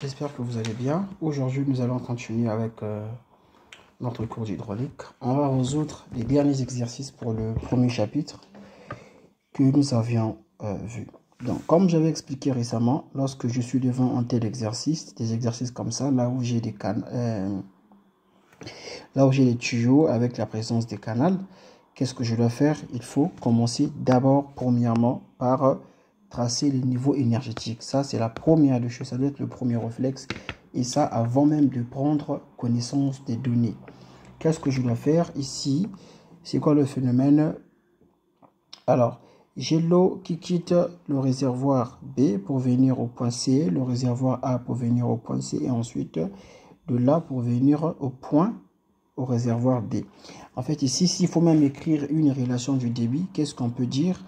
J'espère que vous allez bien. Aujourd'hui, nous allons continuer avec notre cours d'hydraulique. On va résoudre les derniers exercices pour le premier chapitre que nous avions vu. Donc, comme j'avais expliqué récemment, lorsque je suis devant un tel exercice, des exercices comme ça, là où j'ai des les tuyaux avec la présence des canaux, qu'est-ce que je dois faire? Il faut commencer d'abord, premièrement, par tracer les niveaux énergétiques. Ça, c'est la première des choses, ça doit être le premier réflexe. Et ça, avant même de prendre connaissance des données. Qu'est-ce que je dois faire ici? C'est quoi le phénomène? Alors, j'ai l'eau qui quitte le réservoir B pour venir au point C, le réservoir A pour venir au point C, et ensuite de là pour venir au réservoir D. En fait, ici, s'il faut même écrire une relation du débit, qu'est-ce qu'on peut dire?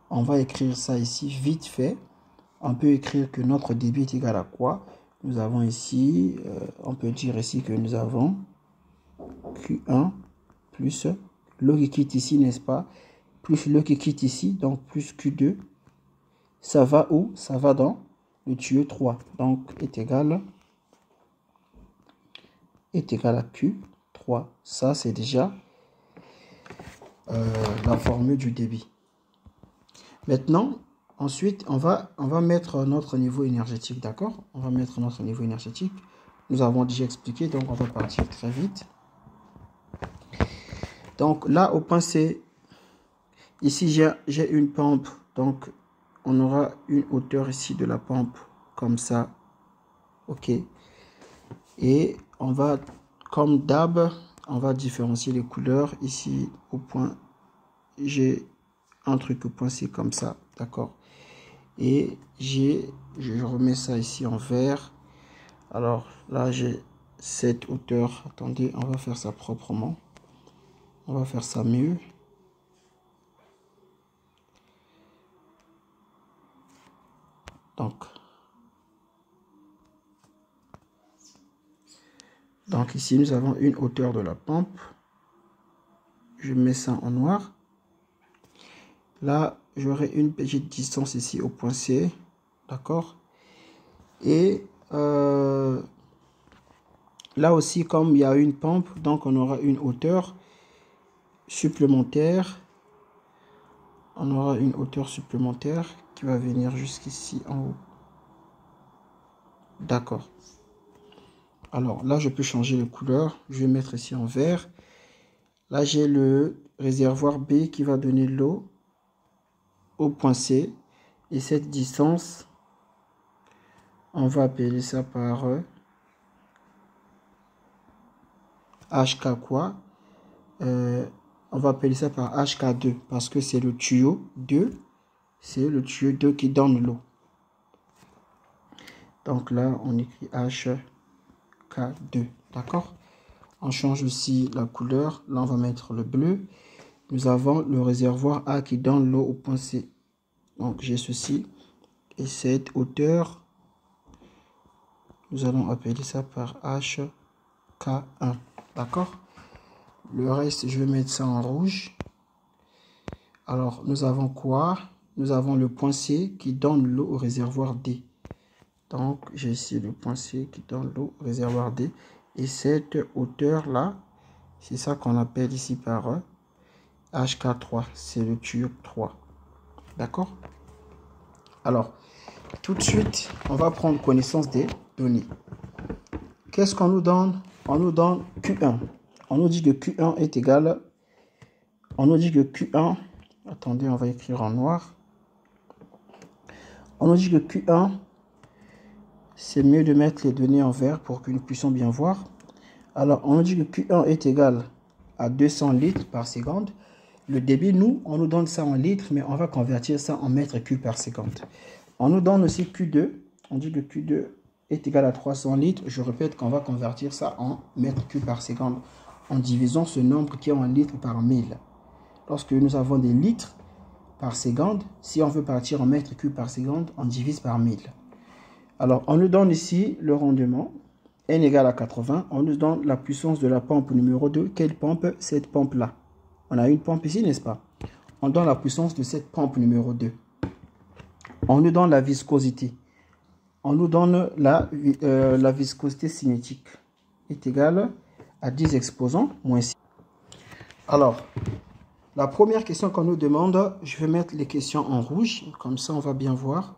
On va écrire ça ici vite fait. On peut écrire que notre débit est égal à quoi? Nous avons ici, on peut dire ici que nous avons Q1 plus l'eau qui quitte ici, n'est-ce pas? Plus l'eau qui quitte ici, donc plus Q2. Ça va où? Ça va dans le tuyau 3. Donc, est égal à Q3. Ça, c'est déjà la formule du débit. Maintenant, ensuite, on va mettre notre niveau énergétique, d'accord? On va mettre notre niveau énergétique. Nous avons déjà expliqué, donc on va partir très vite. Donc là, au point C, ici, j'ai une pompe. Donc, on aura une hauteur ici de la pompe, comme ça. OK. Et on va, comme d'hab, on va différencier les couleurs. Ici, au point, j'ai un truc au point C comme ça, d'accord? Et je remets ça ici en vert. Alors là, j'ai cette hauteur. Attendez, on va faire ça proprement. On va faire ça mieux. Donc ici, nous avons une hauteur de la pompe. Je mets ça en noir. Là, j'aurai une petite distance ici au point C. D'accord? Et là aussi, comme il y a une pompe, donc on aura une hauteur supplémentaire. On aura une hauteur supplémentaire qui va venir jusqu'ici en haut. D'accord. Alors là, je peux changer de couleur. Je vais mettre ici en vert. Là, j'ai le réservoir B qui va donner l'eau au point C. Et cette distance, on va appeler ça par HK quoi? On va appeler ça par HK2 parce que c'est le tuyau 2. C'est le tuyau 2 qui donne l'eau. Donc là, on écrit HK2. D'accord? On change aussi la couleur. Là, on va mettre le bleu. Nous avons le réservoir A qui donne l'eau au point C. Donc, j'ai ceci. Et cette hauteur, nous allons appeler ça par HK1. D'accord? Le reste, je vais mettre ça en rouge. Alors, nous avons quoi? Nous avons le point C qui donne l'eau au réservoir D. Donc, j'ai ici le point C qui donne l'eau au réservoir D. Et cette hauteur-là, c'est ça qu'on appelle ici par HK3. C'est le tuyau 3. D'accord? Alors, tout de suite, on va prendre connaissance des données. Qu'est-ce qu'on nous donne? On nous donne Q1. On nous dit que Q1 est égal... On nous dit que Q1... Attendez, on va écrire en noir. On nous dit que Q1, c'est mieux de mettre les données en vert pour que nous puissions bien voir. Alors, on nous dit que Q1 est égal à 200 litres par seconde. Le débit, nous, on nous donne ça en litres, mais on va convertir ça en mètres cubes par seconde. On nous donne aussi Q2. On dit que Q2 est égal à 300 litres. Je répète qu'on va convertir ça en mètres cubes par seconde en divisant ce nombre qui est en litres par 1000. Lorsque nous avons des litres par seconde, si on veut partir en mètres cubes par seconde, on divise par 1000. Alors, on nous donne ici le rendement, N égale à 80. On nous donne la puissance de la pompe numéro 2. Quelle pompe? Cette pompe-là. On a une pompe ici, n'est-ce pas? On donne la puissance de cette pompe numéro 2. On nous donne la viscosité. on nous donne la viscosité cinétique est égale à 10 exposants moins 6. Alors, la première question qu'on nous demande, je vais mettre les questions en rouge, comme ça on va bien voir.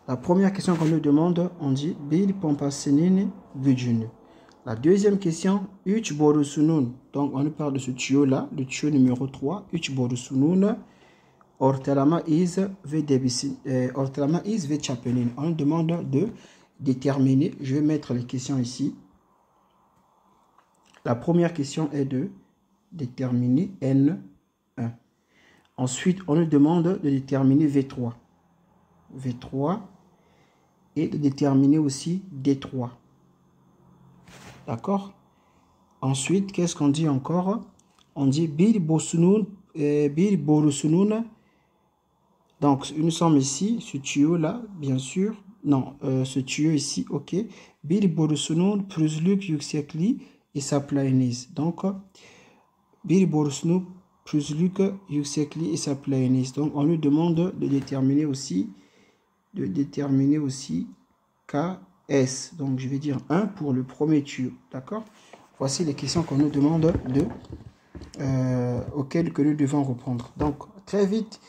La première question qu'on nous demande, on dit bir pompasinin gücünü. La deuxième question, 3 borusunun. Donc on nous parle de ce tuyau-là, le tuyau numéro 3, 3 borusunun. Ortalama is ve çapının. On nous demande de déterminer, je vais mettre les questions ici. La première question est de déterminer N1. Ensuite, on nous demande de déterminer V3. V3 et de déterminer aussi D3. D'accord? Ensuite, qu'est-ce qu'on dit encore? On dit bir borusunun. Donc, nous sommes ici, ce tuyau-là, bien sûr. Non, ce tuyau ici, ok. Bir borusunun pürüzlük yüksekliği hesaplayınız. Donc, bir borusunun pürüzlük yüksekliği hesaplayınız. Donc, on nous demande de déterminer aussi KS. Donc, je vais dire 1 pour le premier tuyau. D'accord? Voici les questions qu'on nous demande auxquelles que nous devons répondre. Donc, très vite,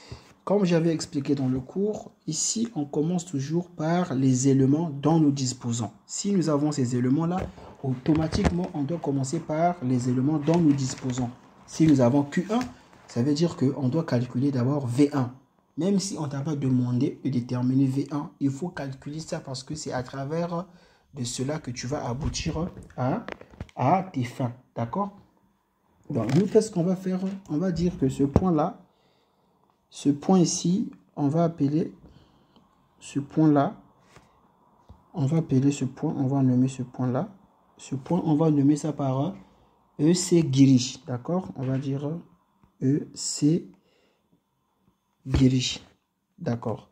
comme j'avais expliqué dans le cours, ici, on commence toujours par les éléments dont nous disposons. Si nous avons ces éléments-là, automatiquement, on doit commencer par les éléments dont nous disposons. Si nous avons Q1, ça veut dire qu'on doit calculer d'abord V1. Même si on ne t'a pas demandé de déterminer V1, il faut calculer ça parce que c'est à travers de cela que tu vas aboutir à tes fins. D'accord? Donc, nous, qu'est-ce qu'on va faire? On va dire que ce point-là, ce point ici, on va appeler ce point-là, on va appeler ce point, on va nommer ce point-là. Ce point, on va nommer ça par EC giriş. D'accord? On va dire EC giriş. D'accord.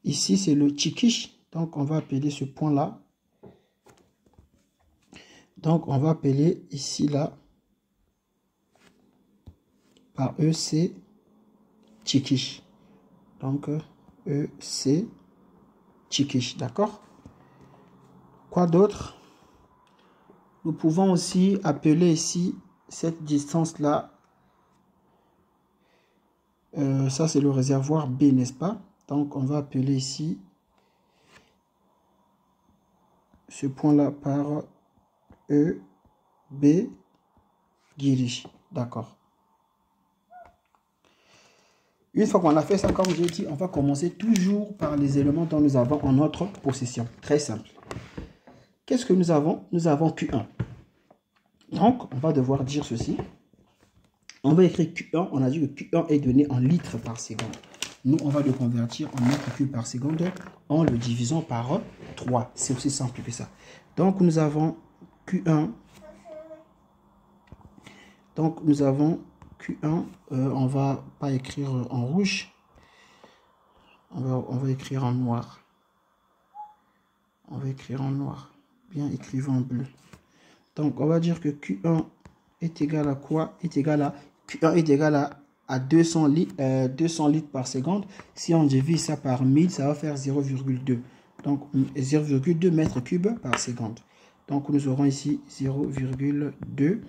Ici, c'est le çıkış. Donc, on va appeler ce point-là. Donc, on va appeler ici, là, par EC çıkış. Donc, EC çıkış. D'accord? Quoi d'autre? Nous pouvons aussi appeler ici cette distance-là. Ça, c'est le réservoir B, n'est-ce pas? Donc, on va appeler ici ce point-là par EB giriş. D'accord. Une fois qu'on a fait ça, comme j'ai dit, on va commencer toujours par les éléments dont nous avons en notre possession. Très simple. Qu'est-ce que nous avons? Nous avons Q1. Donc, on va devoir dire ceci. On va écrire Q1. On a dit que Q1 est donné en litres par seconde. Nous, on va le convertir en mètres cubes par seconde en le divisant par 3. C'est aussi simple que ça. Donc, nous avons Q1. Donc, nous avons Q1. On va pas écrire en rouge. On va écrire en noir. On va écrire en noir. Bien écrivant en bleu. Donc, on va dire que Q1 est égal à quoi? Est égal à Q1 est égal à 200 litres par seconde. Si on divise ça par 1000, ça va faire 0,2. Donc, 0,2 mètres cubes par seconde. Donc, nous aurons ici 0,2.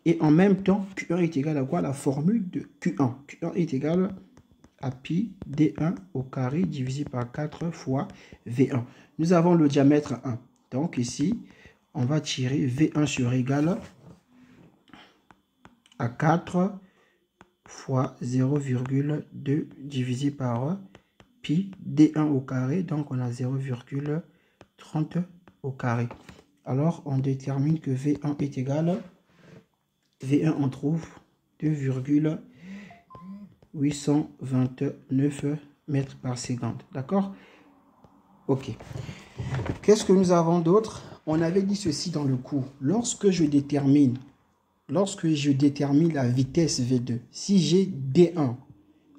Et en même temps, Q1 est égal à quoi? La formule de Q1. Q1 est égal à pi D1 au carré divisé par 4 fois V1. Nous avons le diamètre 1. Donc, ici, on va tirer V1 sur égal à 4 fois 0,2 divisé par pi D1 au carré. Donc, on a 0,30 au carré. Alors, on détermine que V1 est égal, V1, on trouve 2,829 mètres par seconde. D'accord? Ok. Qu'est-ce que nous avons d'autre? On avait dit ceci dans le cours. Lorsque je détermine la vitesse V2, si j'ai D1,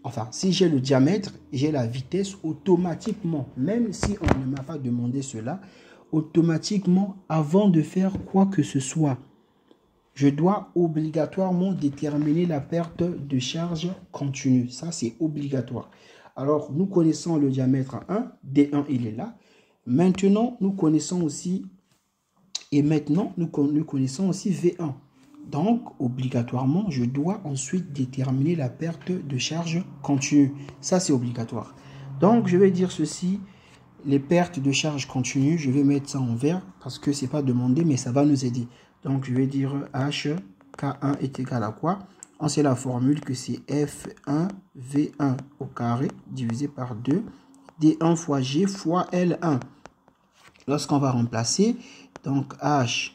enfin, si j'ai le diamètre, j'ai la vitesse automatiquement, même si on ne m'a pas demandé cela, automatiquement, avant de faire quoi que ce soit, je dois obligatoirement déterminer la perte de charge continue. Ça, c'est obligatoire. Alors, nous connaissons le diamètre 1, D1, il est là. Maintenant, nous connaissons aussi, et maintenant, nous connaissons aussi V1. Donc, obligatoirement, je dois ensuite déterminer la perte de charge continue. Ça, c'est obligatoire. Donc, je vais dire ceci, les pertes de charge continue, je vais mettre ça en vert parce que ce n'est pas demandé, mais ça va nous aider. Donc, je vais dire H, K1 est égal à quoi? On sait la formule que c'est F1 V1 au carré divisé par 2 D1 fois G fois L1. Lorsqu'on va remplacer, donc H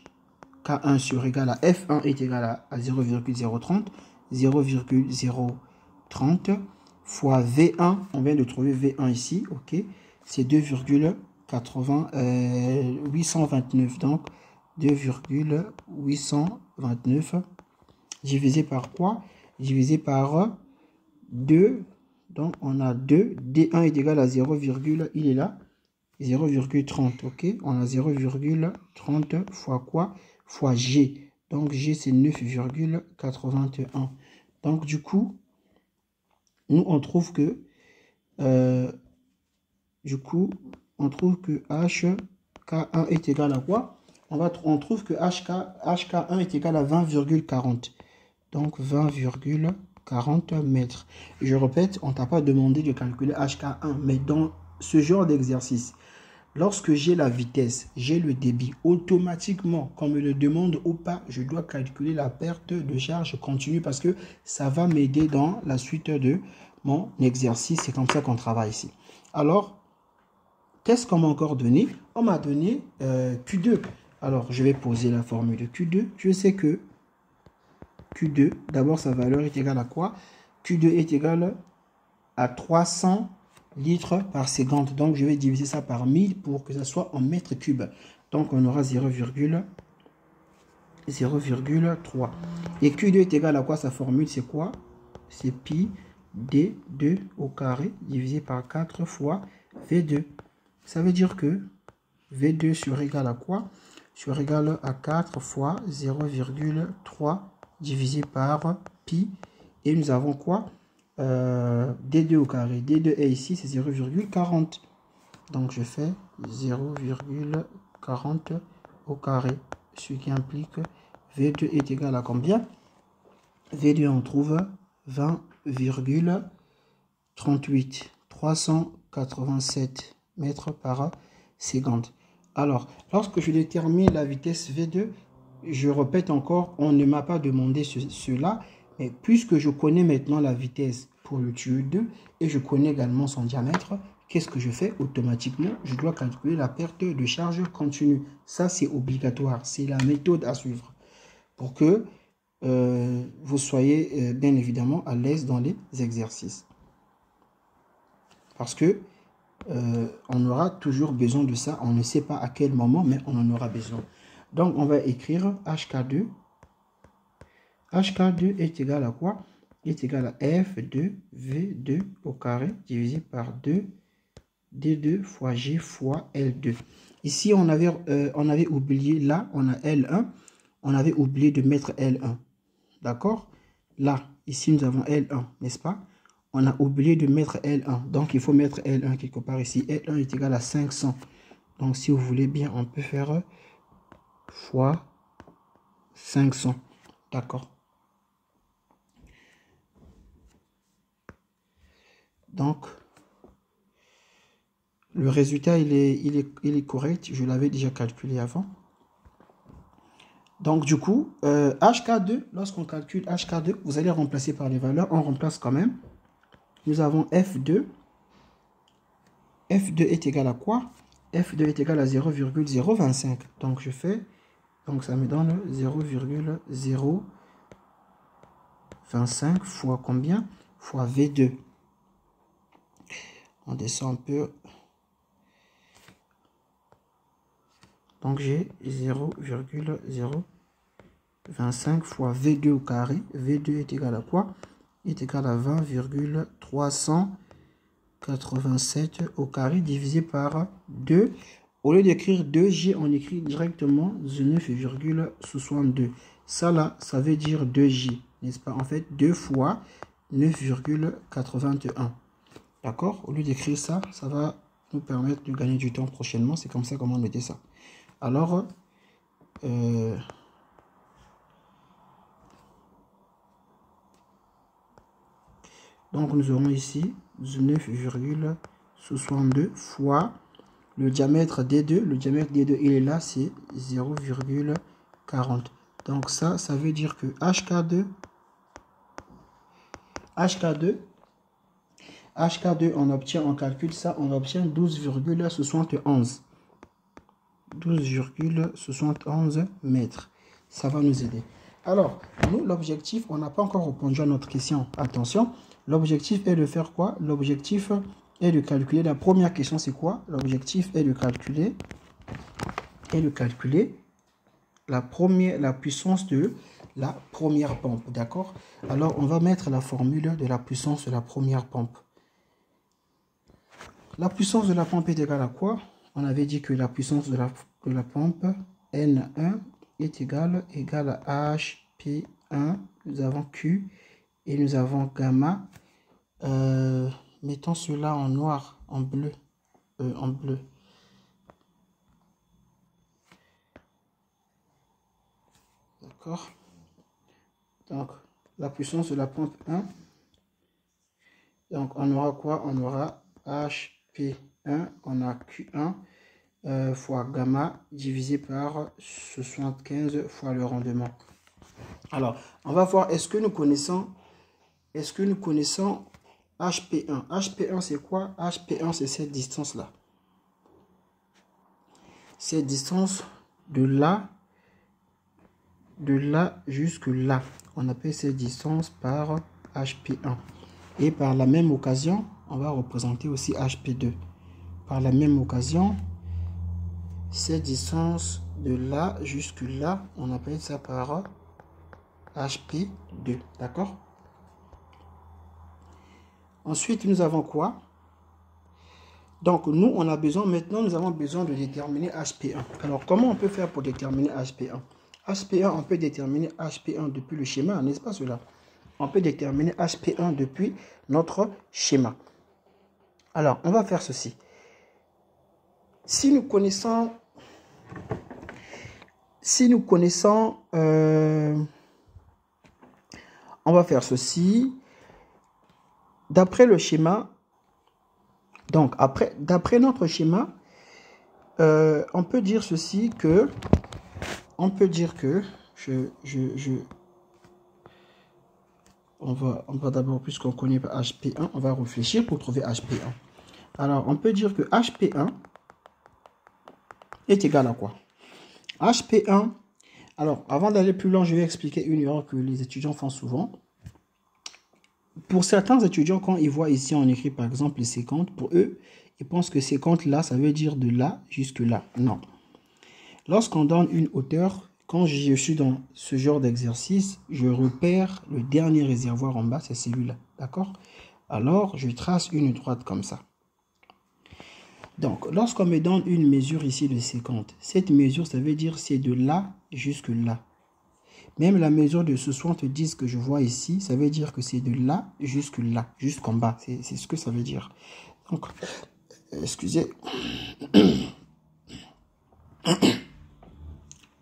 K1 sur égal à F1 est égal à 0,030, 0,030 fois V1, on vient de trouver V1 ici, ok, c'est 2,829, donc 2,829 divisé par quoi? Divisé par 2, donc on a 2, D1 est égal à 0, il est là, 0,30, ok, on a 0,30 fois quoi? Fois G. Donc, G, c'est 9,81. Donc, du coup, nous, on trouve que, H, K1 est égal à quoi? On trouve que HK1 est égal à 20,40. Donc, 20,40 mètres. Je répète, on ne t'a pas demandé de calculer HK1, mais dans ce genre d'exercice, lorsque j'ai la vitesse, j'ai le débit, automatiquement, qu'on me le demande ou pas, je dois calculer la perte de charge continue parce que ça va m'aider dans la suite de mon exercice. C'est comme ça qu'on travaille ici. Alors, qu'est-ce qu'on m'a encore donné? On m'a donné Q2. Alors, je vais poser la formule de Q2. Je sais que Q2, d'abord, sa valeur est égale à quoi? Q2 est égal à 300 litres par seconde. Donc, je vais diviser ça par 1000 pour que ça soit en mètres cubes. Donc, on aura 0,3. Et Q2 est égal à quoi? Sa formule, c'est quoi? C'est pi D2 au carré divisé par 4 fois V2. Ça veut dire que V2 sur égal à quoi? Sur égal à 4 fois 0,3 divisé par pi. Et nous avons quoi? D2 au carré. D2 est ici, c'est 0,40. Donc, je fais 0,40 au carré. Ce qui implique V2 est égal à combien? V2, on trouve 20,38. 387 mètres par seconde. Alors, lorsque je détermine la vitesse V2, je répète encore, on ne m'a pas demandé cela. Mais puisque je connais maintenant la vitesse pour le tuyau 2 et je connais également son diamètre, qu'est-ce que je fais? Automatiquement, je dois calculer la perte de charge continue. Ça, c'est obligatoire. C'est la méthode à suivre pour que vous soyez bien évidemment à l'aise dans les exercices. Parce que on aura toujours besoin de ça. On ne sait pas à quel moment, mais on en aura besoin. Donc, on va écrire HK2. HK2 est égal à quoi? Est égal à F2 V2 au carré divisé par 2 D2 fois G fois L2. Ici, on avait oublié, là, on a L1. On avait oublié de mettre L1. D'accord? Là, ici, nous avons L1, n'est-ce pas? On a oublié de mettre L1. Donc, il faut mettre L1 quelque part ici. L1 est égal à 500. Donc, si vous voulez bien, on peut faire fois 500. D'accord? Donc, le résultat, il est correct. Je l'avais déjà calculé avant. Donc, du coup, HK2, lorsqu'on calcule HK2, vous allez remplacer par les valeurs. On remplace quand même. Nous avons F2. F2 est égal à quoi? F2 est égal à 0,025. Donc, je fais... Donc, ça me donne 0,025 fois combien? Fois V2. On descend un peu. Donc, j'ai 0,025 fois V2 au carré. V2 est égal à quoi? Est égal à 20,387 au carré divisé par 2. Au lieu d'écrire 2G, on écrit directement 9,62. Ça là, ça veut dire 2J, n'est-ce pas? En fait, 2 fois 9,81. D'accord? Au lieu d'écrire ça, ça va nous permettre de gagner du temps prochainement. C'est comme ça qu'on va noter ça. Alors, donc nous aurons ici 19,62 fois le diamètre D2. Le diamètre D2, il est là, c'est 0,40. Donc ça veut dire que HK2, on obtient, on calcule ça, on obtient 12,71. 12,71 mètres. Ça va nous aider. Alors, nous, l'objectif, on n'a pas encore répondu à notre question. Attention, l'objectif est de faire quoi? L'objectif est de calculer. La première question, c'est quoi? L'objectif est de calculer la puissance de la première pompe. D'accord? Alors, on va mettre la formule de la puissance de la première pompe. La puissance de la pompe est égale à quoi? On avait dit que la puissance de la pompe N1 est égale à HP1. Nous avons Q et nous avons gamma. Mettons cela en noir, en bleu. D'accord? Donc, la puissance de la pompe 1. Donc, on aura quoi? On aura HP1, on a Q1 fois gamma divisé par 75 fois le rendement. Alors, on va voir, est-ce que nous connaissons HP1? HP1, c'est quoi? HP1, c'est cette distance-là. Cette distance de là jusque là. On appelle cette distance par HP1. Et par la même occasion, on va représenter aussi HP2. Par la même occasion, cette distance de là jusque là, on appelle ça par HP2. D'accord? Ensuite, nous avons quoi? Donc, nous, on a besoin, maintenant, nous avons besoin de déterminer HP1. Alors, comment on peut faire pour déterminer HP1? HP1, on peut déterminer HP1 depuis le schéma, n'est-ce pas cela? On peut déterminer HP1 depuis notre schéma. Alors, on va faire ceci. Si nous connaissons, on va faire ceci. D'après le schéma, donc d'après notre schéma, on peut dire ceci que, on va d'abord, puisqu'on connaît HP1, on va réfléchir pour trouver HP1. Alors, on peut dire que HP1 est égal à quoi? HP1, alors, avant d'aller plus loin, je vais expliquer une erreur que les étudiants font souvent. Pour certains étudiants, quand ils voient ici, on écrit par exemple les 50, pour eux, ils pensent que 50 là, ça veut dire de là jusque là. Non. Lorsqu'on donne une hauteur, quand je suis dans ce genre d'exercice, je repère le dernier réservoir en bas, c'est celui-là. D'accord? Alors, je trace une droite comme ça. Donc, lorsqu'on me donne une mesure ici de 50, cette mesure, ça veut dire c'est de là jusque là. Même la mesure de ce 70 que je vois ici, ça veut dire que c'est de là, jusqu'en bas. C'est ce que ça veut dire. Donc, excusez.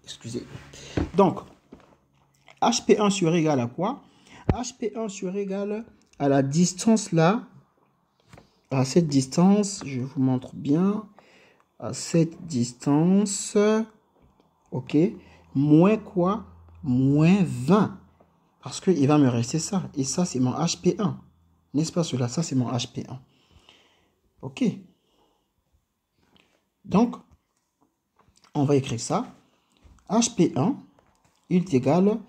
Excusez. Donc, HP1 serait égal à quoi? HP1 serait égal à la distance là. À cette distance, je vous montre bien. À cette distance, ok, moins quoi? Moins 20. Parce qu'il va me rester ça. Et ça, c'est mon HP1. N'est-ce pas cela? Ça, c'est mon HP1. Ok. Donc, on va écrire ça. HP1, il est égal.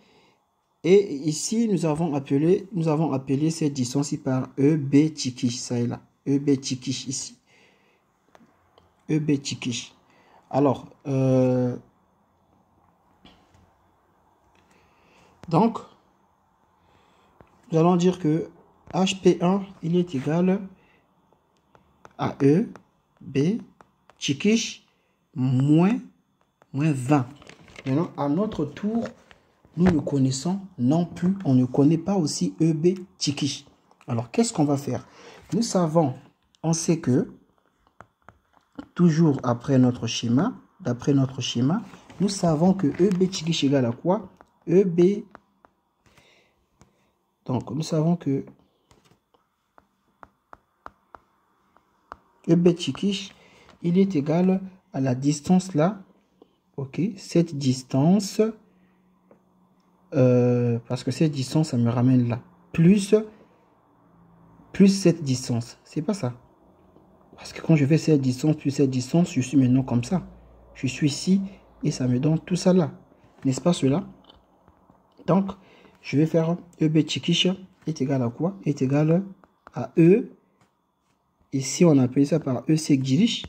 Et ici, nous avons appelé cette distance par EB tikish. Ça est là. EB tikish ici. EB tikish. Alors, donc, nous allons dire que HP1, il est égal à E, B, tikish, moins 20. Maintenant, à notre tour, nous ne connaissons non plus, on ne connaît pas aussi EB tikish. Alors, qu'est-ce qu'on va faire? Nous savons, on sait que toujours après notre schéma, d'après notre schéma, nous savons que EB Tchikish égale à quoi? EB. Donc, nous savons que EB Tchikish, il est égal à la distance là. Ok, cette distance, parce que cette distance, ça me ramène là. Plus cette distance. C'est pas ça. Parce que quand je fais cette distance, plus cette distance, je suis maintenant comme ça. Je suis ici et ça me donne tout ça là. N'est-ce pas cela? Donc, je vais faire EB Tchikish est égal à quoi? Est égal à E. Ici, on appelle ça par EC Girish.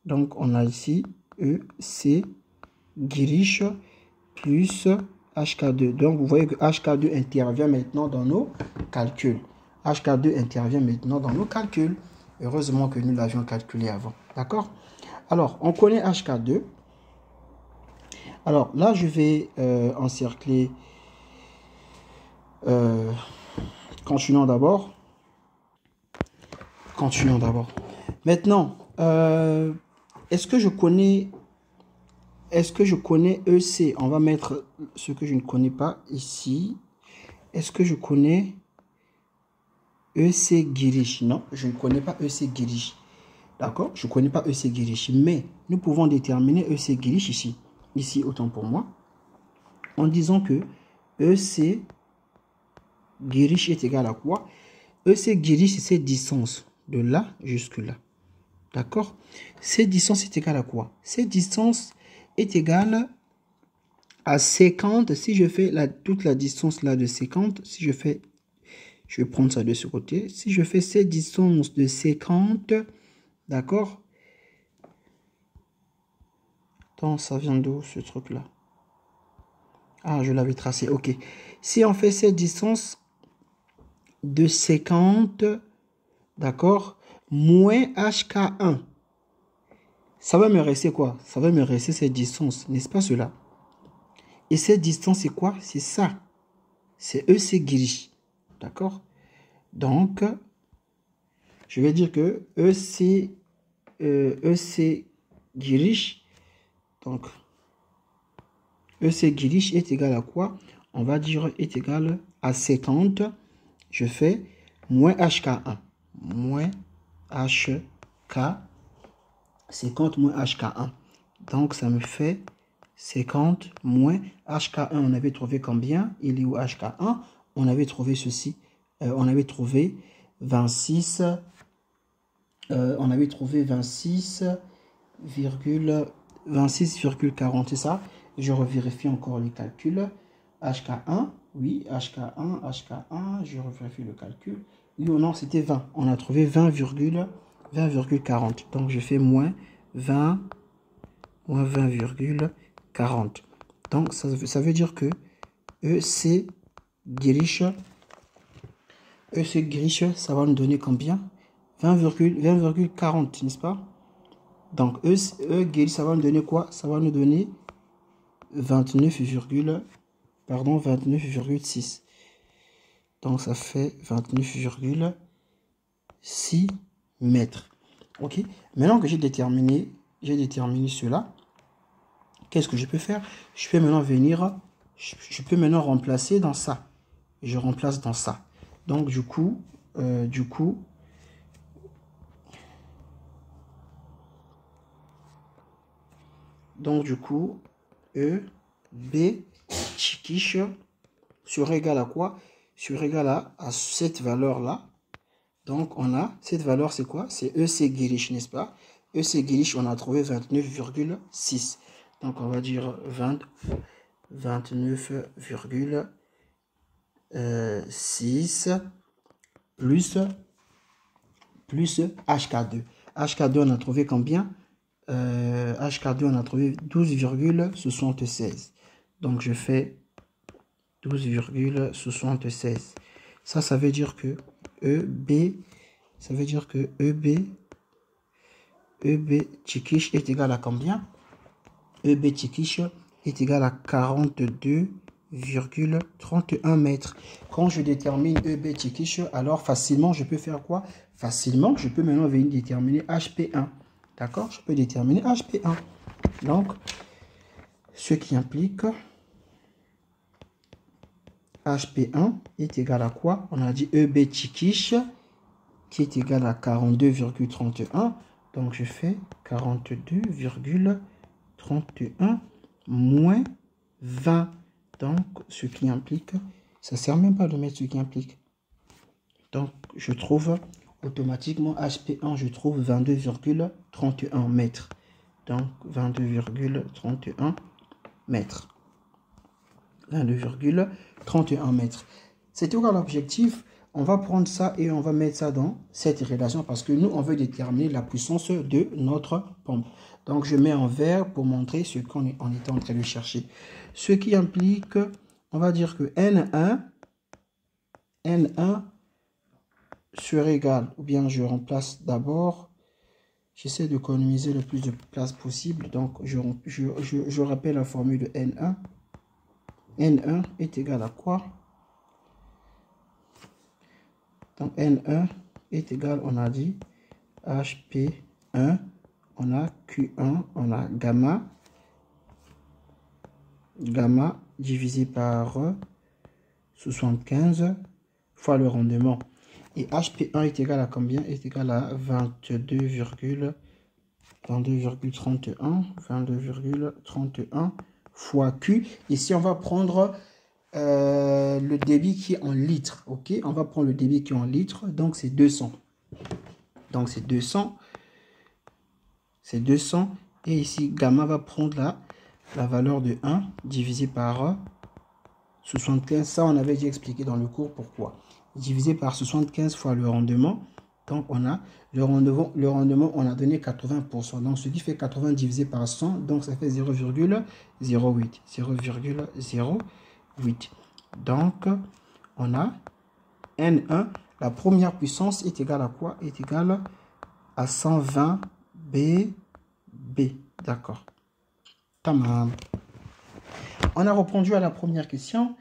Donc, on a ici EC Girish plus HK2. Donc, vous voyez que HK2 intervient maintenant dans nos calculs. HK2 intervient maintenant dans nos calculs. Heureusement que nous l'avions calculé avant. D'accord? Alors, on connaît HK2. Alors, là, je vais encercler. Continuons d'abord. Maintenant, est-ce que je connais EC? On va mettre ce que je ne connais pas ici. Est-ce que je connais EC Girish? Non, je ne connais pas EC Girish. D'accord? Je ne connais pas EC Girish. Mais nous pouvons déterminer EC Girish ici. Ici, autant pour moi. En disant que EC Girish est égal à quoi? EC Girish, c'est cette distance de là jusque là. D'accord? Cette distance est égale à quoi? Cette distance est égale à 50. Si je fais toute la distance là de 50, si je fais, je vais prendre ça de ce côté. Si je fais cette distance de 50, d'accord? Attends, ça vient d'où ce truc là? Ah, je l'avais tracé, ok. Si on fait cette distance de 50, d'accord, moins HK1, ça va me rester quoi? Ça va me rester cette distance, n'est-ce pas cela? Et cette distance, c'est quoi? C'est ça. C'est EC Girish. D'accord? Donc, je vais dire que EC Girish, donc, EC Girish est égal à quoi? On va dire est égal à 50. Je fais moins HK1. Moins HK. 50 moins HK1. Donc, ça me fait 50 moins HK1. On avait trouvé combien? Il est où HK1? On avait trouvé ceci. On avait trouvé 26. On avait trouvé 26,40. C'est ça? Je revérifie encore les calculs. HK1. Oui, HK1, HK1. Je revérifie le calcul. Oui ou non, c'était 20. On a trouvé 20,40. Donc, je fais moins 20, moins 20,40. Donc, ça veut dire que EC Girish, ça va nous donner combien? 20,40, n'est-ce pas? Donc, E Girish, ça va nous donner quoi? Ça va nous donner 29,6. Donc, ça fait 29,6 mètres. Ok, maintenant que j'ai déterminé cela, qu'est-ce que je peux faire? Je peux maintenant venir, je peux maintenant remplacer dans ça. Je remplace dans ça. Donc du coup, E, B, Tchikish sera égal à quoi? Sera égal à cette valeur-là. Donc, on a, cette valeur, c'est quoi? C'est EC Girish, n'est-ce pas? EC Girish, on a trouvé 29,6. Donc, on va dire 29,6 plus HK2. HK2, on a trouvé combien? HK2, on a trouvé 12,76. Donc, je fais 12,76. Ça veut dire que EB Tchikish est égal à combien? EB Tchikish est égal à 42,31 mètres. Quand je détermine EB Tchikish, alors facilement, je peux faire quoi? Facilement, je peux maintenant venir déterminer HP1. D'accord? Je peux déterminer HP1. Donc, ce qui implique HP1 est égal à quoi? On a dit EB Tchikish qui est égal à 42,31. Donc, je fais 42,31 moins 20. Donc, ce qui implique, ça ne sert même pas de mettre ce qui implique. Donc, je trouve automatiquement HP1, je trouve 22,31 mètres. Donc, 22,31 mètres. 22,31 mètres. C'est tout l'objectif. On va prendre ça et on va mettre ça dans cette relation parce que nous, on veut déterminer la puissance de notre pompe. Donc, je mets en vert pour montrer ce qu'on était en train de chercher. Ce qui implique, on va dire que N1 serait égal, ou bien je remplace d'abord, j'essaie d'économiser le plus de place possible. Donc, je rappelle la formule de N1. N1 est égal à quoi? Donc, N1 est égal, on a dit, HP1, on a Q1, on a gamma divisé par 75 fois le rendement. Et HP1 est égal à combien? Est égal à 22,31 fois Q. Ici, on va prendre le débit qui est en litres. Ok, on va prendre le débit qui est en litres. Donc, c'est 200. Donc, c'est 200. C'est 200. Et ici, gamma va prendre la valeur de 1 divisé par 75. Ça, on avait déjà expliqué dans le cours pourquoi. Divisé par 75 fois le rendement. Donc, on a le rendement, on a donné 80%. Donc, ce qui fait 80 divisé par 100. Donc, ça fait 0,08. 0,08. Donc, on a N1. La première puissance est égale à quoi? Est égale à 120 BB. D'accord. Tamam. On a répondu à la première question.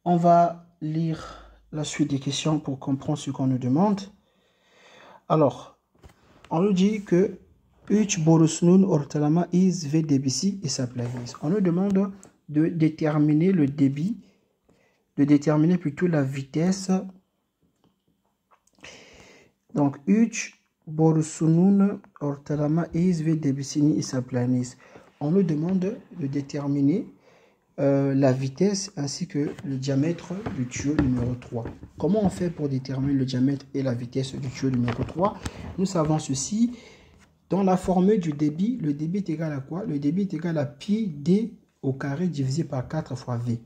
On va lire la suite des questions pour comprendre ce qu'on nous demande. Alors, on nous dit que ortalama is VDBC et sa playlist. On nous demande de déterminer le débit, de déterminer plutôt la vitesse. Donc, ortalama is VDBC et sa playlist. On nous demande de déterminer la vitesse ainsi que le diamètre du tuyau numéro 3. Comment on fait pour déterminer le diamètre et la vitesse du tuyau numéro 3? Nous savons ceci. Dans la formule du débit, le débit est égal à quoi? Le débit est égal à pi d au carré divisé par 4 fois v.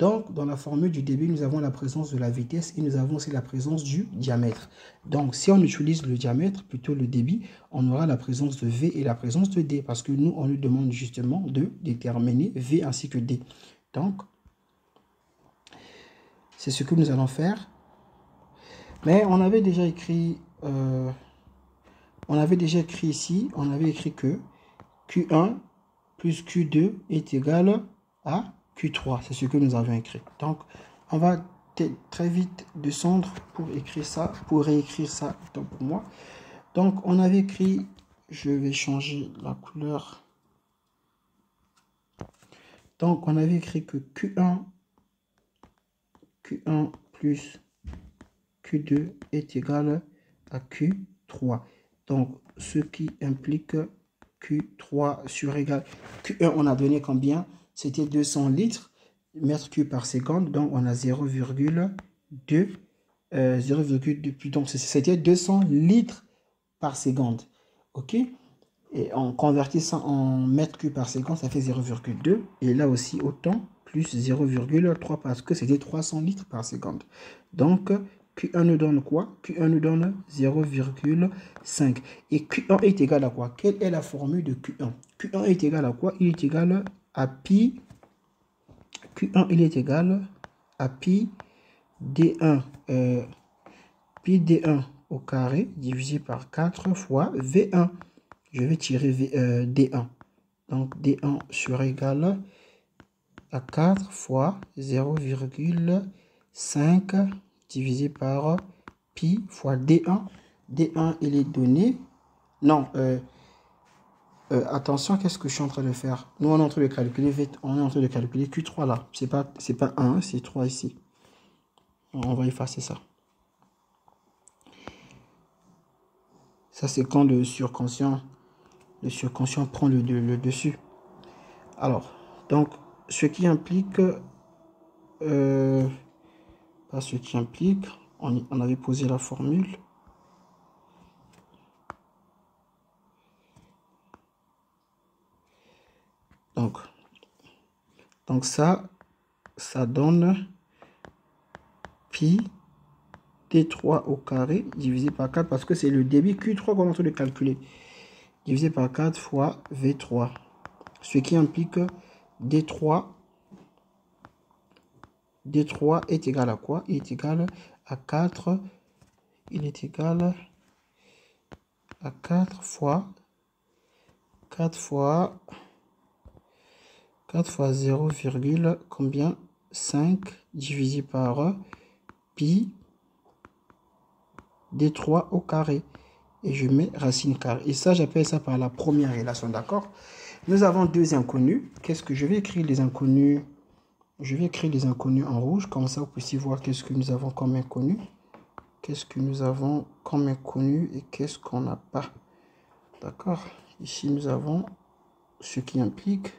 Donc, dans la formule du débit, nous avons la présence de la vitesse et nous avons aussi la présence du diamètre. Donc, si on utilise le diamètre, plutôt le débit, on aura la présence de V et la présence de D. Parce que nous, on nous demande justement de déterminer V ainsi que D. Donc, c'est ce que nous allons faire. Mais on avait déjà écrit... ici, on avait écrit que Q1 plus Q2 est égal à Q3. C'est ce que nous avions écrit. Donc, on va très vite descendre pour écrire ça, pour réécrire ça pour moi. Donc, on avait écrit, je vais changer la couleur. Donc, on avait écrit que Q1 plus Q2 est égal à Q3. Donc, ce qui implique Q3 sur égal. Q1, on a donné combien? C'était 200 litres, mètres cubes par seconde. Donc, on a 0,2. Donc, c'était 200 litres par seconde. OK? Et on convertit ça en mètres cubes par seconde, ça fait 0,2. Et là aussi, autant, plus 0,3 parce que c'était 300 litres par seconde. Donc, Q1 nous donne quoi? Q1 nous donne 0,5. Et Q1 est égal à quoi? Quelle est la formule de Q1? Q1 est égal à quoi? Il est égal à pi. Q1, il est égal à pi D1. Pi D1 au carré divisé par 4 fois V1. Je vais tirer D1. Donc, D1 sera égal à 4 fois 0,5 divisé par pi fois D1. D1, il est donné. Non, attention, qu'est-ce que je suis en train de faire? Nous, on est en train de calculer, on est en train de calculer Q3 là. C'est pas 1, c'est 3 ici. On va effacer ça. Ça, c'est quand le surconscient prend le dessus. Alors, donc, ce qui implique... pas ce qui implique... On avait posé la formule. Donc ça donne pi T3 au carré divisé par 4 parce que c'est le débit Q3 qu'on est en train de calculer. Divisé par 4 fois V3. Ce qui implique D3 est égal à quoi? Il est égal à 4. Il est égal à 4 fois 0, combien? 5 divisé par pi D3 au carré. Et je mets racine carrée. Et ça, j'appelle ça par la première relation, d'accord? Nous avons deux inconnus. Qu'est-ce que je vais écrire les inconnus? Je vais écrire les inconnus en rouge. Comme ça, vous pouvez voir qu'est-ce que nous avons comme inconnu. Qu'est-ce que nous avons comme inconnu et qu'est-ce qu'on n'a pas. D'accord? Ici, nous avons ce qui implique.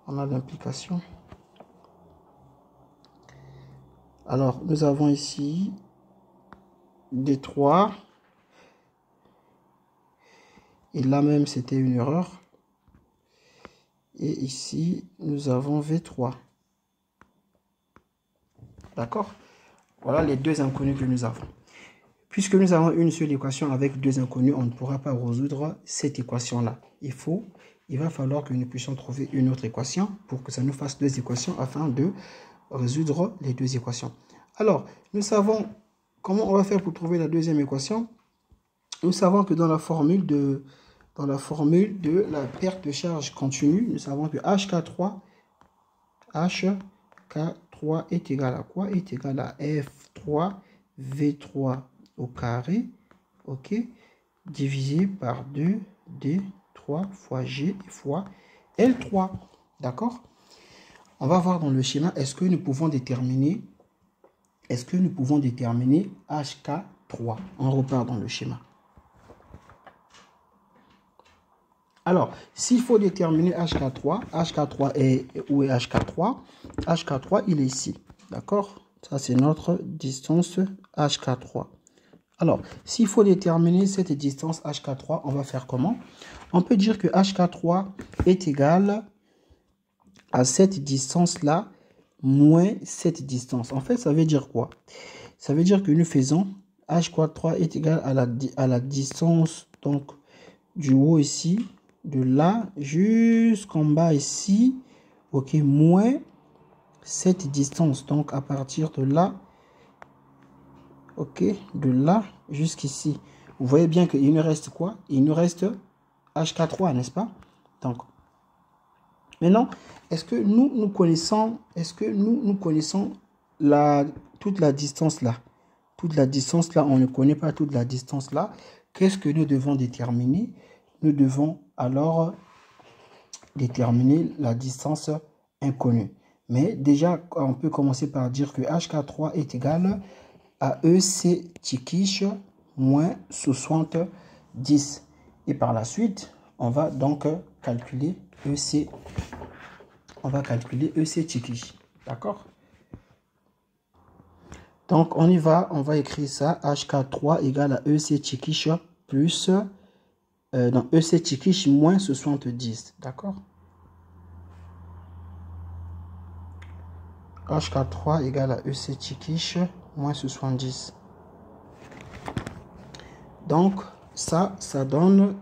On a l'implication. Alors, nous avons ici D3. Et là même, c'était une erreur. Et ici, nous avons V3. D'accord? Voilà les deux inconnus que nous avons. Puisque nous avons une seule équation avec deux inconnus, on ne pourra pas résoudre cette équation-là. Il va falloir que nous puissions trouver une autre équation pour que ça nous fasse deux équations afin de résoudre les deux équations. Alors, nous savons comment on va faire pour trouver la deuxième équation. Nous savons que dans la formule de la perte de charge continue, nous savons que HK3 est égal à quoi? Est égal à F3 V3 au carré, ok, divisé par 2 D3 fois G fois L3, d'accord? On va voir dans le schéma, est-ce que nous pouvons déterminer HK3? On repart dans le schéma. Alors, s'il faut déterminer HK3 est où est HK3? HK3, il est ici, d'accord? Ça, c'est notre distance HK3. Alors, s'il faut déterminer cette distance HK3, on va faire comment? On peut dire que HK3 est égal à cette distance-là moins cette distance. En fait, ça veut dire quoi? Ça veut dire que nous faisons HK3 est égal à la distance donc du haut ici, de là jusqu'en bas ici, ok, moins cette distance. Donc, à partir de là, ok, de là jusqu'ici. Vous voyez bien qu'il nous reste quoi? Il nous reste HK3, n'est-ce pas? Donc, maintenant, est-ce que nous connaissons toute la distance là? Toute la distance là, on ne connaît pas toute la distance là. Qu'est-ce que nous devons déterminer? Nous devons alors déterminer la distance inconnue. Mais déjà, on peut commencer par dire que HK3 est égal à EC Tchikish moins 70. Et par la suite, on va donc calculer EC. On va calculer EC Tchikish. D'accord? Donc, on y va. On va écrire ça. HK3 égale à EC Tchikish plus... donc, EC Tchikish moins 70. D'accord? HK3 égale à EC Tchikish moins 70. Donc, ça donne...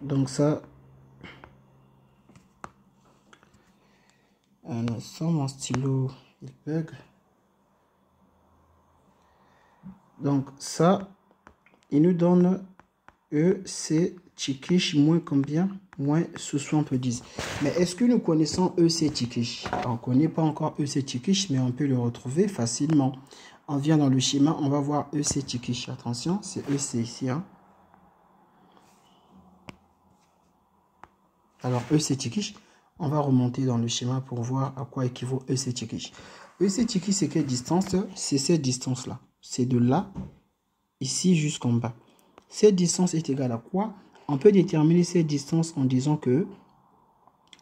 Donc, ça... Un instant, mon stylo, il bug. Donc, ça, il nous donne EC Tchikish moins combien? Moins 70. Mais est-ce que nous connaissons EC Tchikish? On ne connaît pas encore EC Tchikish, mais on peut le retrouver facilement. on vient dans le schéma, on va voir EC Tchikish. Attention, c'est EC ici. Hein. Alors, EC Tchikish, on va remonter dans le schéma pour voir à quoi équivaut EC Tchikish. EC Tchikish, c'est quelle distance? C'est cette distance-là. C'est de là, ici, jusqu'en bas. Cette distance est égale à quoi? On peut déterminer cette distance en disant que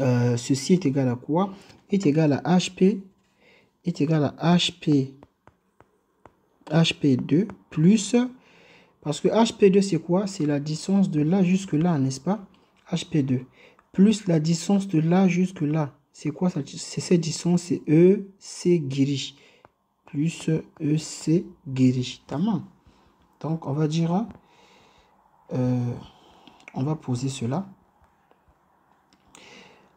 ceci est égal à quoi? Est égal à HP, est égal à HP2 plus, parce que HP2 c'est quoi? C'est la distance de là jusque là, n'est-ce pas? HP2 plus la distance de là jusque là. C'est quoi ça? C'est cette distance, c'est EC guéri plus EC guéri. Tamam. Donc on va dire, on va poser cela.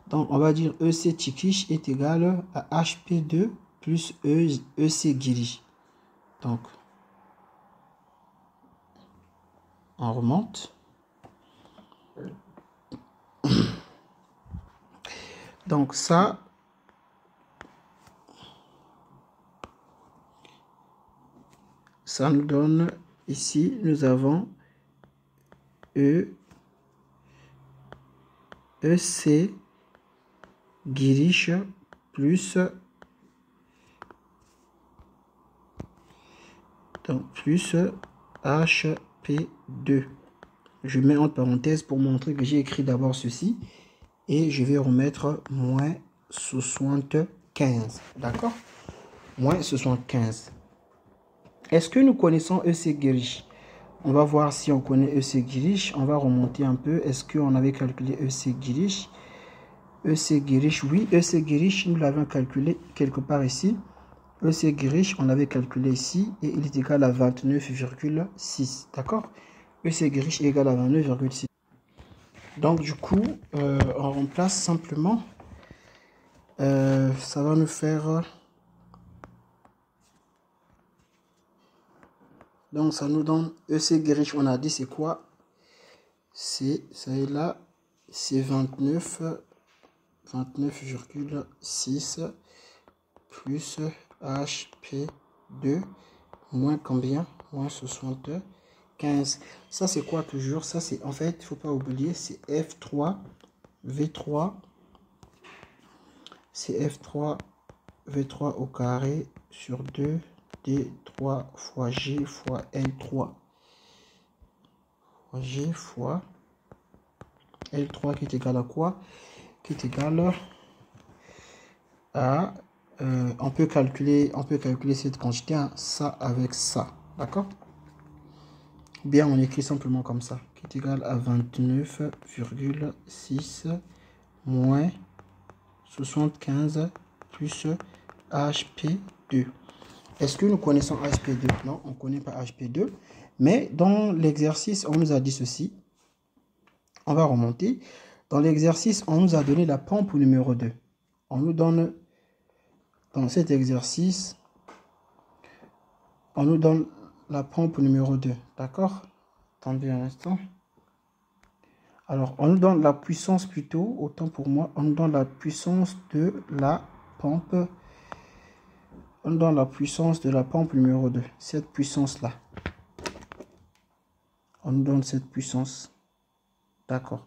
Donc on va dire EC Tchikish est égal à HP2 plus EC guéri. Donc on remonte. Donc ça nous donne ici, nous avons EC guirish plus HP2. Je mets entre parenthèses pour montrer que j'ai écrit d'abord ceci et je vais remettre moins 75. D'accord? Moins 75. Est-ce que nous connaissons EC guirish? On va voir si on connaît EC guirish. On va remonter un peu. Est-ce qu'on avait calculé EC guirish? EC guirish, oui. EC guirish, nous l'avons calculé quelque part ici. EC guirish, on l'avait calculé ici et il est égal à 29,6. D'accord? EC guirish est égal à 29,6. Donc du coup, on remplace simplement. Ça va nous faire... Donc ça nous donne EC guirish, on a dit c'est quoi? C'est, ça est là, c'est 29,6 plus HP2 moins combien? Moins 75. Ça c'est quoi toujours? Ça c'est en fait, il faut pas oublier, c'est F3 V3. C'est F3 V3 au carré sur 2 D3 fois G fois L3. G fois L3 qui est égal à quoi? Qui est égal à... on peut calculer cette quantité, hein, ça avec ça. D'accord? Bien, on écrit simplement comme ça. Qui est égal à 29,6 moins 75 plus HP2. Est-ce que nous connaissons HP2? Non, on ne connaît pas HP2. Mais dans l'exercice, on nous a dit ceci. On va remonter. Dans l'exercice, on nous a donné la pompe numéro 2. On nous donne, dans cet exercice, on nous donne la pompe numéro 2. D'accord? Attendez un instant. Alors, on nous donne la puissance plutôt, autant pour moi, on nous donne la puissance de la pompe. On nous donne la puissance de la pompe numéro 2. Cette puissance-là. On nous donne cette puissance. D'accord.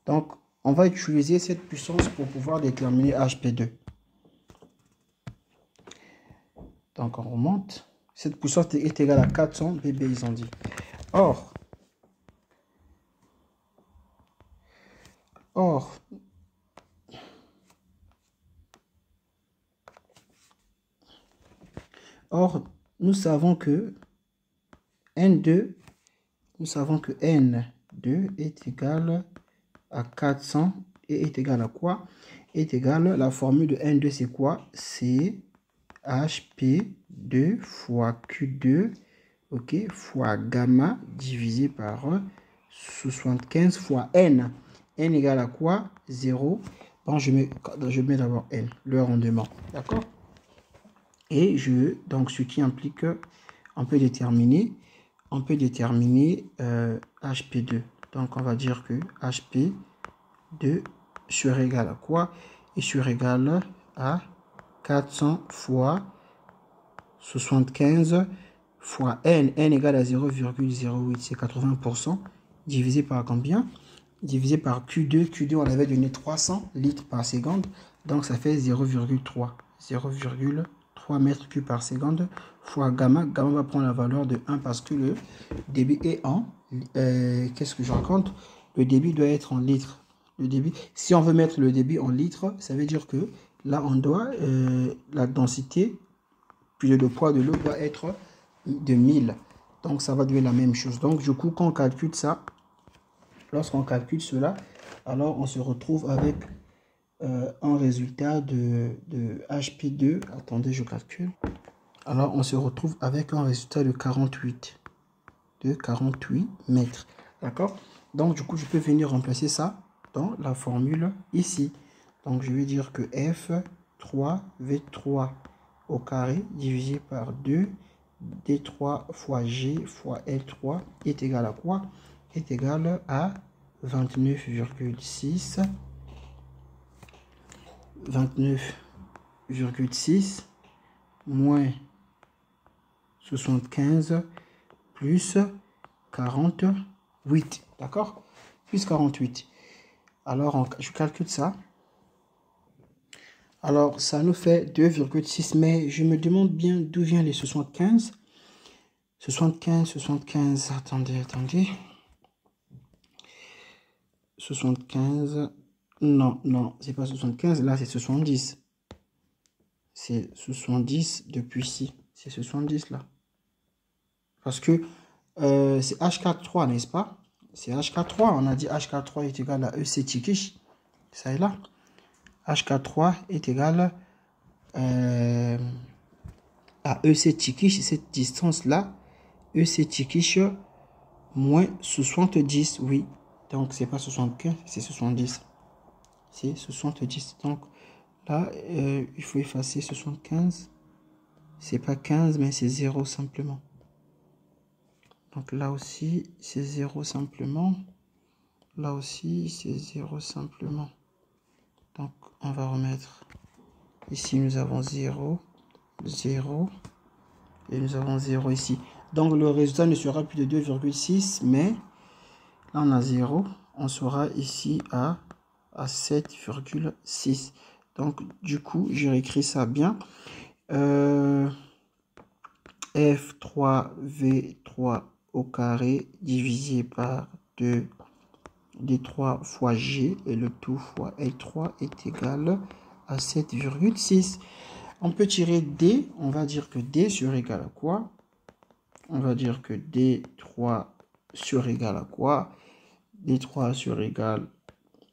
Donc, on va utiliser cette puissance pour pouvoir déterminer HP2. Donc, on remonte. Cette puissance est égale à 400 BB, ils ont dit. Or, nous savons que N2, N2 est égal à 400 et est égal à quoi? Est égal, la formule de N2 c'est quoi? C'est HP2 fois Q2, ok, fois gamma divisé par 75 fois N. N égale à quoi? 0. Bon, je mets d'abord N, le rendement. D'accord? Et donc ce qui implique qu'on peut déterminer HP2. Donc on va dire que HP2 serait égal à quoi? Il serait égal à 400 fois 75 fois n égale à 0,08, c'est 80%, divisé par combien? Divisé par Q2. Q2, on avait donné 300 litres par seconde, donc ça fait 0,3. 0,3 mètres cubes par seconde fois gamma. Gamma va prendre la valeur de 1 parce que le débit est en... qu'est-ce que je raconte? Le débit doit être en litres. Le débit, si on veut mettre le débit en litres, ça veut dire que là, on doit... la densité, puis le poids de l'eau doit être de 1000. Donc, ça va donner la même chose. Donc, du coup, quand on calcule ça, lorsqu'on calcule cela, alors on se retrouve avec un résultat de HP2. Attendez, je calcule. Alors, on se retrouve avec un résultat de 48 mètres. D'accord? Donc, du coup, je peux venir remplacer ça dans la formule ici. Donc, je vais dire que F3V3 au carré divisé par 2 D3 fois G fois L3 est égal à quoi? Est égal à 29,6 moins 75 plus 48. D'accord? Plus 48. Alors, je calcule ça. Alors, ça nous fait 2,6. Mais je me demande bien d'où vient les 75. 75. Attendez. 75. Non, c'est pas 75. Là, c'est 70. C'est 70 depuis ici. C'est 70 là. Parce que c'est H43, n'est-ce pas? C'est H43. On a dit H43 est égal à EC Tikish. Ça est là. H43 est égal à EC Tikish. Cette distance-là, EC Tikish moins 70. Oui. Donc, c'est pas 75, c'est 70. C'est 70. Donc, là, il faut effacer 75. C'est pas 15, mais c'est 0 simplement. Donc là aussi, c'est 0 simplement. Là aussi, c'est 0 simplement. Donc, on va remettre. Ici, nous avons 0, 0. Et nous avons 0 ici. Donc, le résultat ne sera plus de 2,6, mais là, on a 0. On sera ici à 7,6. Donc, du coup, je réécris ça bien. F3V3 au carré divisé par 2 D3 fois G et le tout fois L3 est égal à 7,6. On peut tirer D. On va dire que D sur égal à quoi? On va dire que D3 sur égal à quoi? D3 sur égal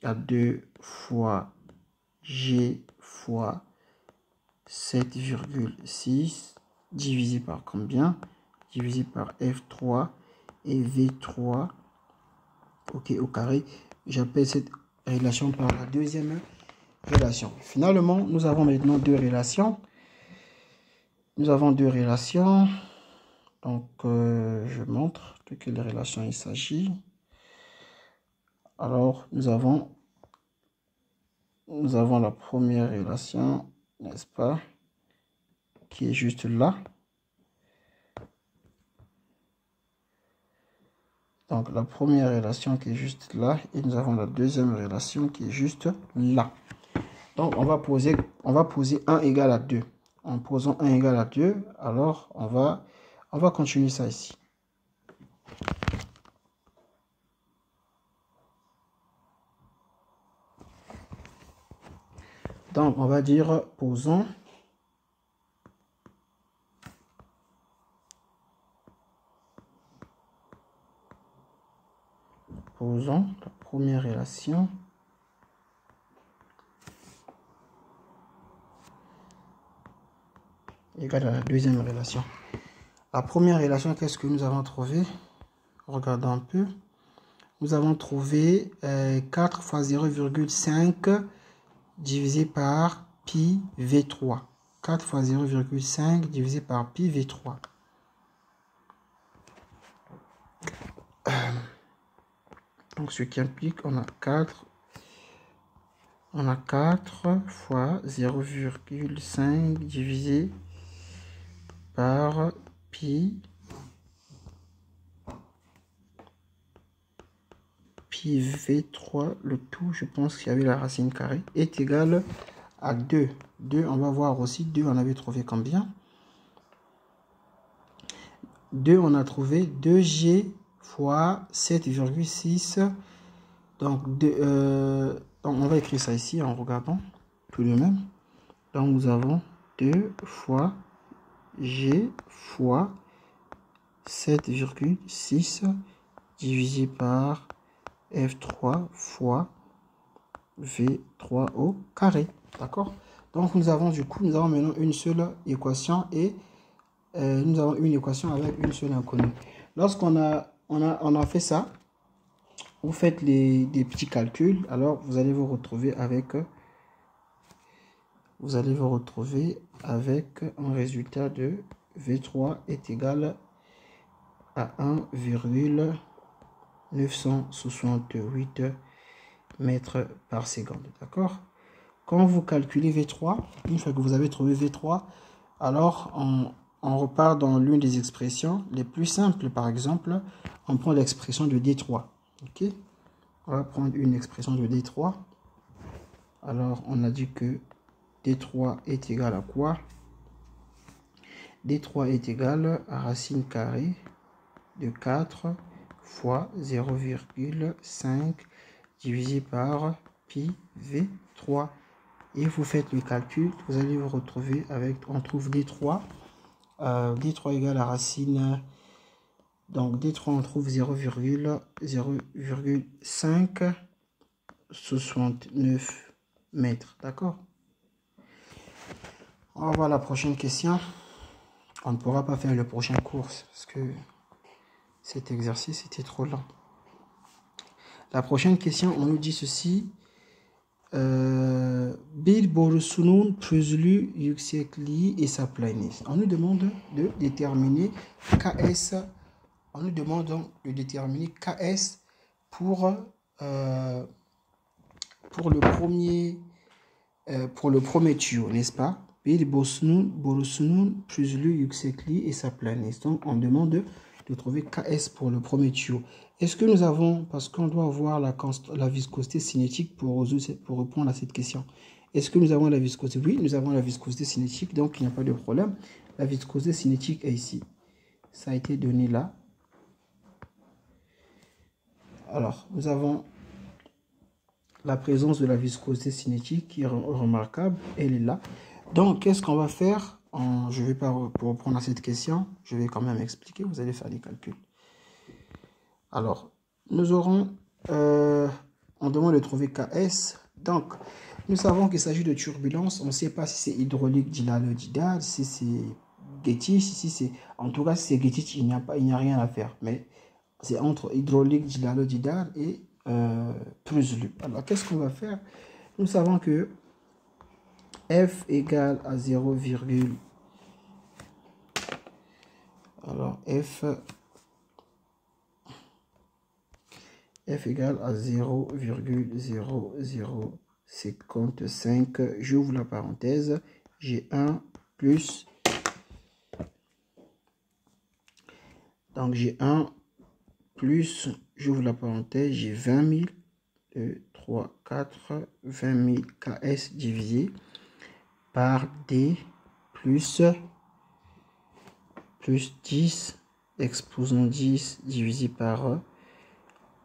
à 2 fois G fois 7,6 divisé par combien? Divisé par F3 et V3 ok, au carré. J'appelle cette relation par la deuxième relation. Finalement, nous avons maintenant deux relations. Donc, je montre de quelle relation il s'agit. Alors, nous avons la première relation, n'est-ce pas, qui est juste là. Donc, la première relation qui est juste là, et nous avons la deuxième relation qui est juste là. Donc, on va poser 1 égale à 2. En posant 1 égale à 2, alors on va continuer ça ici. Donc, on va dire posons la première relation égale à la deuxième relation. La première relation, qu'est-ce que nous avons trouvé? Regardons un peu. Nous avons trouvé 4 fois 0,5 divisé par pi V3. 4 fois 0,5 divisé par pi V3. Donc, ce qui implique, on a 4 fois 0,5 divisé par pi V3, le tout, je pense qu'il y avait la racine carrée, est égal à 2. 2, on va voir aussi, 2, on avait trouvé combien? 2, on a trouvé 2G fois 7,6. Donc, on va écrire ça ici en regardant tout de même. Donc, nous avons 2 fois G fois 7,6 divisé par F3 fois V3 au carré. D'accord? Donc, nous avons maintenant une seule équation et nous avons une équation avec une seule inconnue. Lorsqu'on a fait ça, vous faites des petits calculs, alors vous allez vous retrouver avec un résultat de V3 est égal à 1,968 mètres par seconde. D'accord? Quand vous calculez V3, une fois que vous avez trouvé V3, alors on repart dans l'une des expressions les plus simples. Par exemple, on prend l'expression de D3. Ok? On va prendre une expression de D3. Alors, on a dit que D3 est égal à quoi? D3 est égal à racine carrée de 4 fois 0,5 divisé par pi V3. Et vous faites le calcul, vous allez vous retrouver avec, on trouve D3. D3 égale à racine, donc D3 on trouve 0,569 mètres. D'accord? On va voir la prochaine question. On ne pourra pas faire le prochain cours parce que cet exercice était trop lent. La prochaine question, on nous dit ceci. Bir borusunun pürüzlü yüksekliği hesaplayınız. On nous demande de déterminer KS. On nous demande donc de déterminer KS pour le premier tuyau, n'est-ce pas? Bir borusunun pürüzlü yüksekliği hesaplayınız. Donc on demande de trouver KS pour le premier tuyau. Est-ce que nous avons, parce qu'on doit avoir la viscosité cinétique pour répondre à cette question. Est-ce que nous avons la viscosité? Oui, nous avons la viscosité cinétique, donc il n'y a pas de problème. La viscosité cinétique est ici. Ça a été donné là. Alors, nous avons la présence de la viscosité cinétique qui est remarquable. Elle est là. Donc, qu'est-ce qu'on va faire? Je ne vais pas pour répondre à cette question. Je vais quand même expliquer. Vous allez faire des calculs. Alors, nous aurons... on demande de trouver KS. Donc, nous savons qu'il s'agit de turbulence. On ne sait pas si c'est hydraulique, dynalo-didal, si c'est Gettich, si c'est... En tout cas, si c'est Gettich, il n'y a rien à faire. Mais c'est entre hydraulique, dynalo-didal et pürüzlü. Alors, qu'est-ce qu'on va faire? Nous savons que F égale à 0, alors F égale à 0,0055, j'ouvre la parenthèse, j'ai 1 plus, donc j'ai 1 plus, j'ouvre la parenthèse, j'ai 20 000, 2, 3, 4, 20 000 KS divisé par D plus 10 exposant 10 divisé par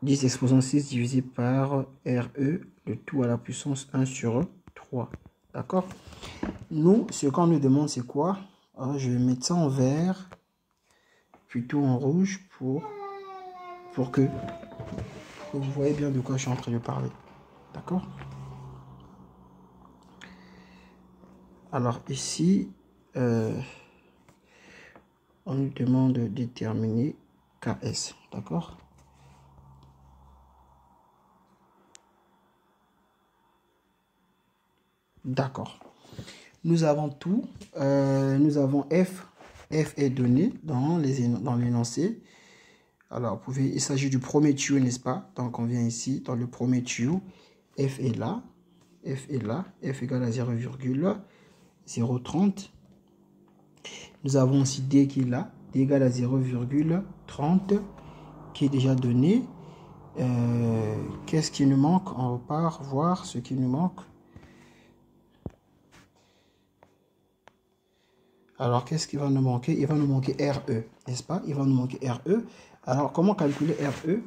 10 exposant 6 divisé par RE, le tout à la puissance 1 sur 3. D'accord? Nous, ce qu'on nous demande, c'est quoi? Alors, je vais mettre ça en vert, plutôt en rouge, pour que vous voyez bien de quoi je suis en train de parler. D'accord? Alors, ici, on nous demande de déterminer KS. D'accord? D'accord. Nous avons tout. Nous avons F. F est donné dans l'énoncé. Alors, il s'agit du premier tuyau, n'est-ce pas? Donc, on vient ici, dans le premier tuyau. F est là. F est là. F égale à 0,030. Nous avons aussi D qui est là. D égale à 0,30 qui est déjà donné. Qu'est-ce qui nous manque? On repart voir ce qui nous manque. Alors, qu'est-ce qui va nous manquer? Il va nous manquer RE, n'est-ce pas? Il va nous manquer RE. Alors, comment calculer RE?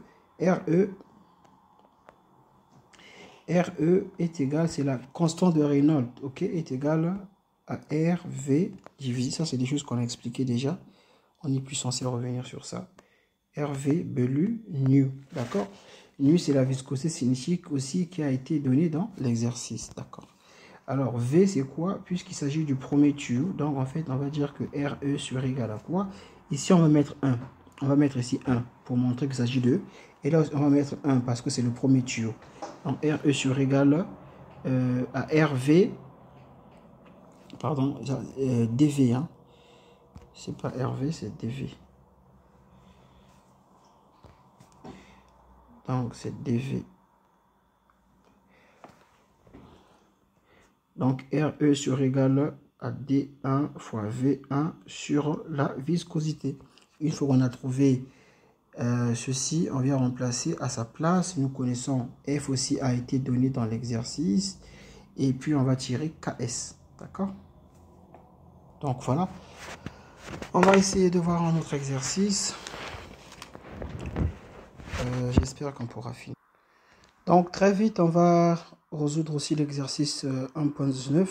RE est égal, c'est la constante de Reynolds, ok, est égal à RV divisé, ça c'est des choses qu'on a expliquées déjà. On n'est plus censé revenir sur ça. RV belu nu, d'accord? Nu, c'est la viscosité cinétique aussi qui a été donnée dans l'exercice, d'accord? Alors, V, c'est quoi? Puisqu'il s'agit du premier tuyau, donc en fait, on va dire que RE sur égal à quoi? Ici, on va mettre 1. On va mettre ici 1 pour montrer qu'il s'agit de. Et là, on va mettre 1 parce que c'est le premier tuyau. Donc, RE sur égal à RV, pardon, DV, hein. C'est pas RV, c'est DV. Donc, c'est DV. Donc, RE sur égal à D1 fois V1 sur la viscosité. Une fois qu'on a trouvé ceci, on vient remplacer à sa place. Nous connaissons F aussi a été donné dans l'exercice. Et puis, on va tirer KS. D'accord? Donc, voilà. On va essayer de voir un autre exercice. J'espère qu'on pourra finir. Donc, très vite, on va résoudre aussi l'exercice 1.19.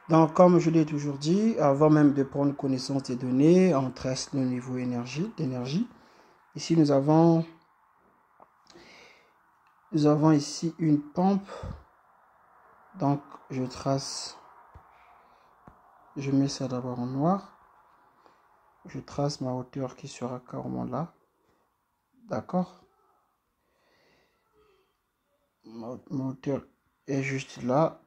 Donc, comme je l'ai toujours dit, avant même de prendre connaissance des données, on trace le niveau d'énergie. Ici, nous avons ici une pompe. Donc, je trace, je mets ça d'abord en noir. Je trace ma hauteur qui sera carrément là. D'accord? Ma hauteur est juste là.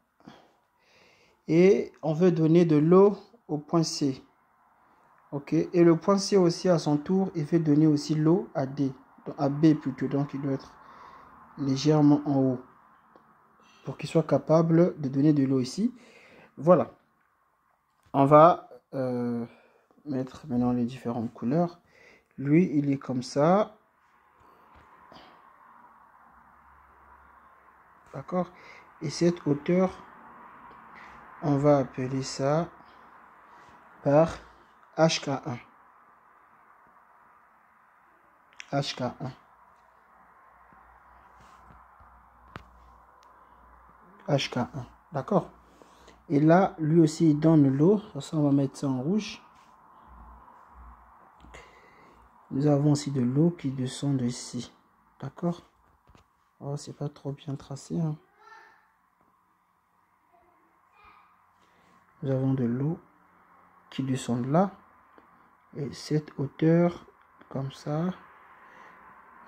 Et on veut donner de l'eau au point C. Ok, et le point C aussi à son tour, il fait donner aussi l'eau à D, à B plutôt, donc il doit être légèrement en haut pour qu'il soit capable de donner de l'eau ici. Voilà, on va mettre maintenant les différentes couleurs. Lui, il est comme ça. D'accord, et cette hauteur, on va appeler ça par HK1. HK1. HK1. D'accord. Et là, lui aussi, il donne l'eau. Ça, on va mettre ça en rouge. Nous avons aussi de l'eau qui descend de ici. D'accord. Oh, c'est pas trop bien tracé. Hein. Nous avons de l'eau qui descend de là. Et cette hauteur, comme ça,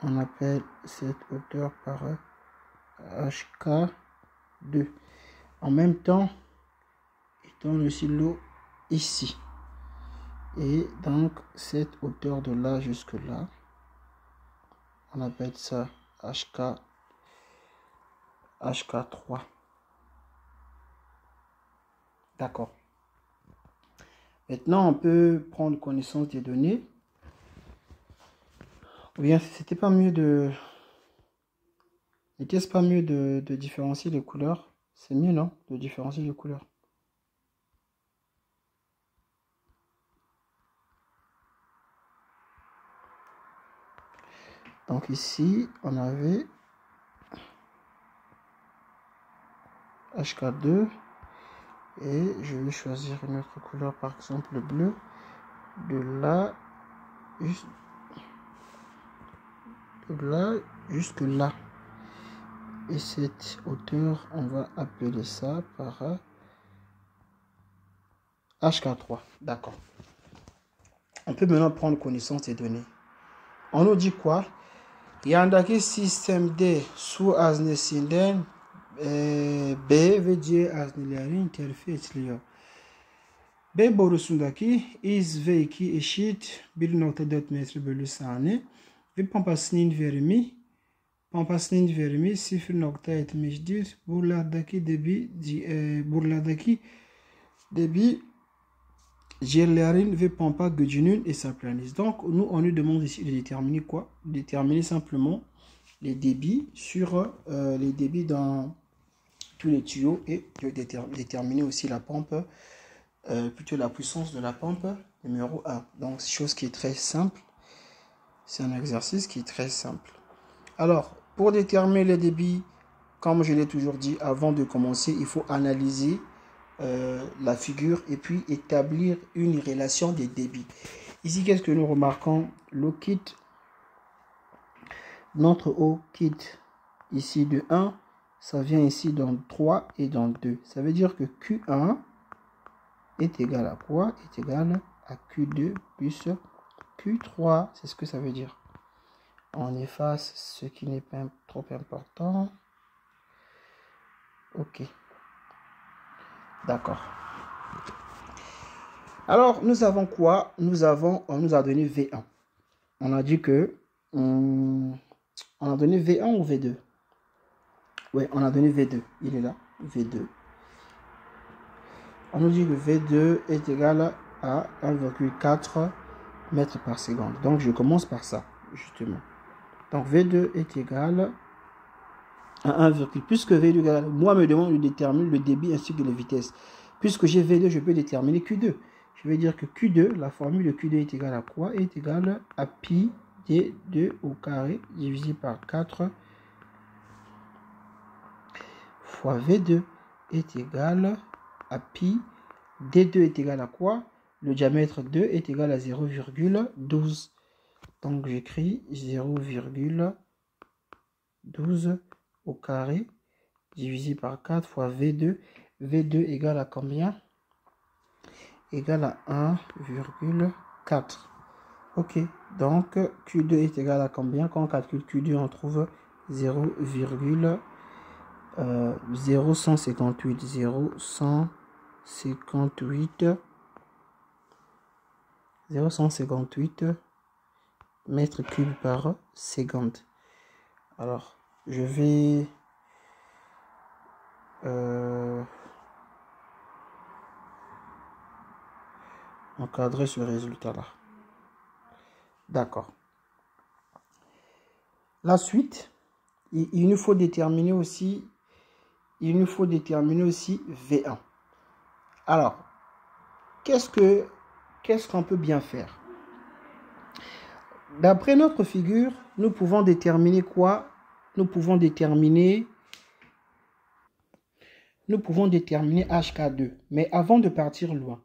on appelle cette hauteur par HK2. En même temps, il donne aussi l'eau ici. Et donc, cette hauteur de là jusque là, on appelle ça HK3. D'accord. Maintenant, on peut prendre connaissance des données. Ou bien, c'était pas mieux de... N'était-ce pas mieux de différencier les couleurs? C'est mieux, non? De différencier les couleurs. Donc ici, on avait HK2. Et je vais choisir une autre couleur, par exemple le bleu. De là jusque là. Et cette hauteur, on va appeler ça par HK3. D'accord. On peut maintenant prendre connaissance des données. On nous dit quoi? Yandaki système D sous Aznesinden B veut dire Azneliari interface liyo. B borusundaki is V2 eşit 1.4 metre bölü saniye ve pompasının verimi 0.71'dir. Buralardaki debi Jirlerin ve pompa gücünün hesaplanız. Donc, nous, on nous demande ici de déterminer quoi? Déterminer simplement les débits sur les débits dans tous les tuyaux et de déterminer aussi la pompe, plutôt la puissance de la pompe numéro 1. Donc, chose qui est très simple. C'est un exercice qui est très simple. Alors, pour déterminer les débits, comme je l'ai toujours dit, avant de commencer, il faut analyser la figure et puis établir une relation des débits. Ici, qu'est-ce que nous remarquons? L'eau quitte, notre eau quitte ici de 1, ça vient ici dans 3 et dans 2. Ça veut dire que Q1 est égal à quoi? Est égal à Q2 plus Q3. C'est ce que ça veut dire. On efface ce qui n'est pas trop important. Ok. D'accord. Alors, nous avons quoi? On nous a donné V1. On a dit que... on a donné V1 ou V2? Oui, on a donné V2. Il est là. V2. On nous dit que V2 est égal à 1,4 mètres par seconde. Donc, je commence par ça, justement. Donc, V2 est égal à 1, puisque V2 est égal, moi, me demande de déterminer le débit ainsi que la vitesse. Puisque j'ai V2, je peux déterminer Q2. Je vais dire que Q2, la formule de Q2 est égale à quoi? Est égale à pi d2 au carré divisé par 4 fois V2 est égal à pi. D2 est égal à quoi? Le diamètre 2 est égal à 0,12. Donc j'écris 0,12 au carré divisé par 4 fois V2. V2 égale à combien? Égale à 1,4. Ok, donc Q2 est égal à combien? Quand on calcule Q2, on trouve 0,0158. 0,158 mètres cubes par seconde. Alors, je vais encadrer ce résultat-là. D'accord. La suite, il nous faut déterminer aussi, V1. Alors, qu'est-ce qu'on peut bien faire? D'après notre figure, nous pouvons déterminer quoi? Nous pouvons déterminer HK2. Mais avant de partir loin,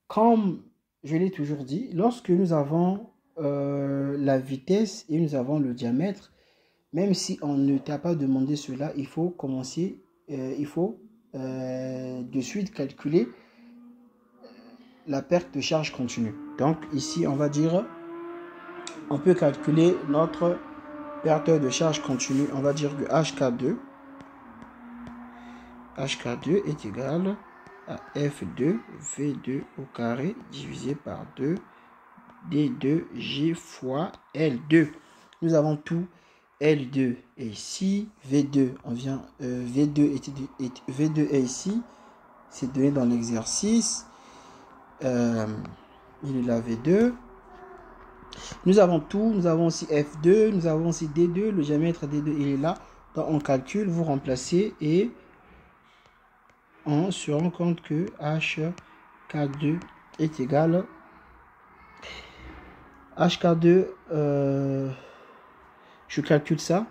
comme je l'ai toujours dit, lorsque nous avons la vitesse et nous avons le diamètre, même si on ne t'a pas demandé cela, il faut commencer, de suite calculer la perte de charge continue. Donc ici, on va dire, on peut calculer notre perte de charge continue. On va dire que HK2 est égal à F2 V2 au carré divisé par 2 D2G fois L2. Nous avons tout. L2 est ici. V2, on vient. V2 est ici. C'est donné dans l'exercice. Il est là V2. Nous avons tout. Nous avons aussi F2. Nous avons aussi D2. Le diamètre D2, il est là. Donc on calcule, vous remplacez et on se rend compte que HK2 est égal HK2, je calcule ça.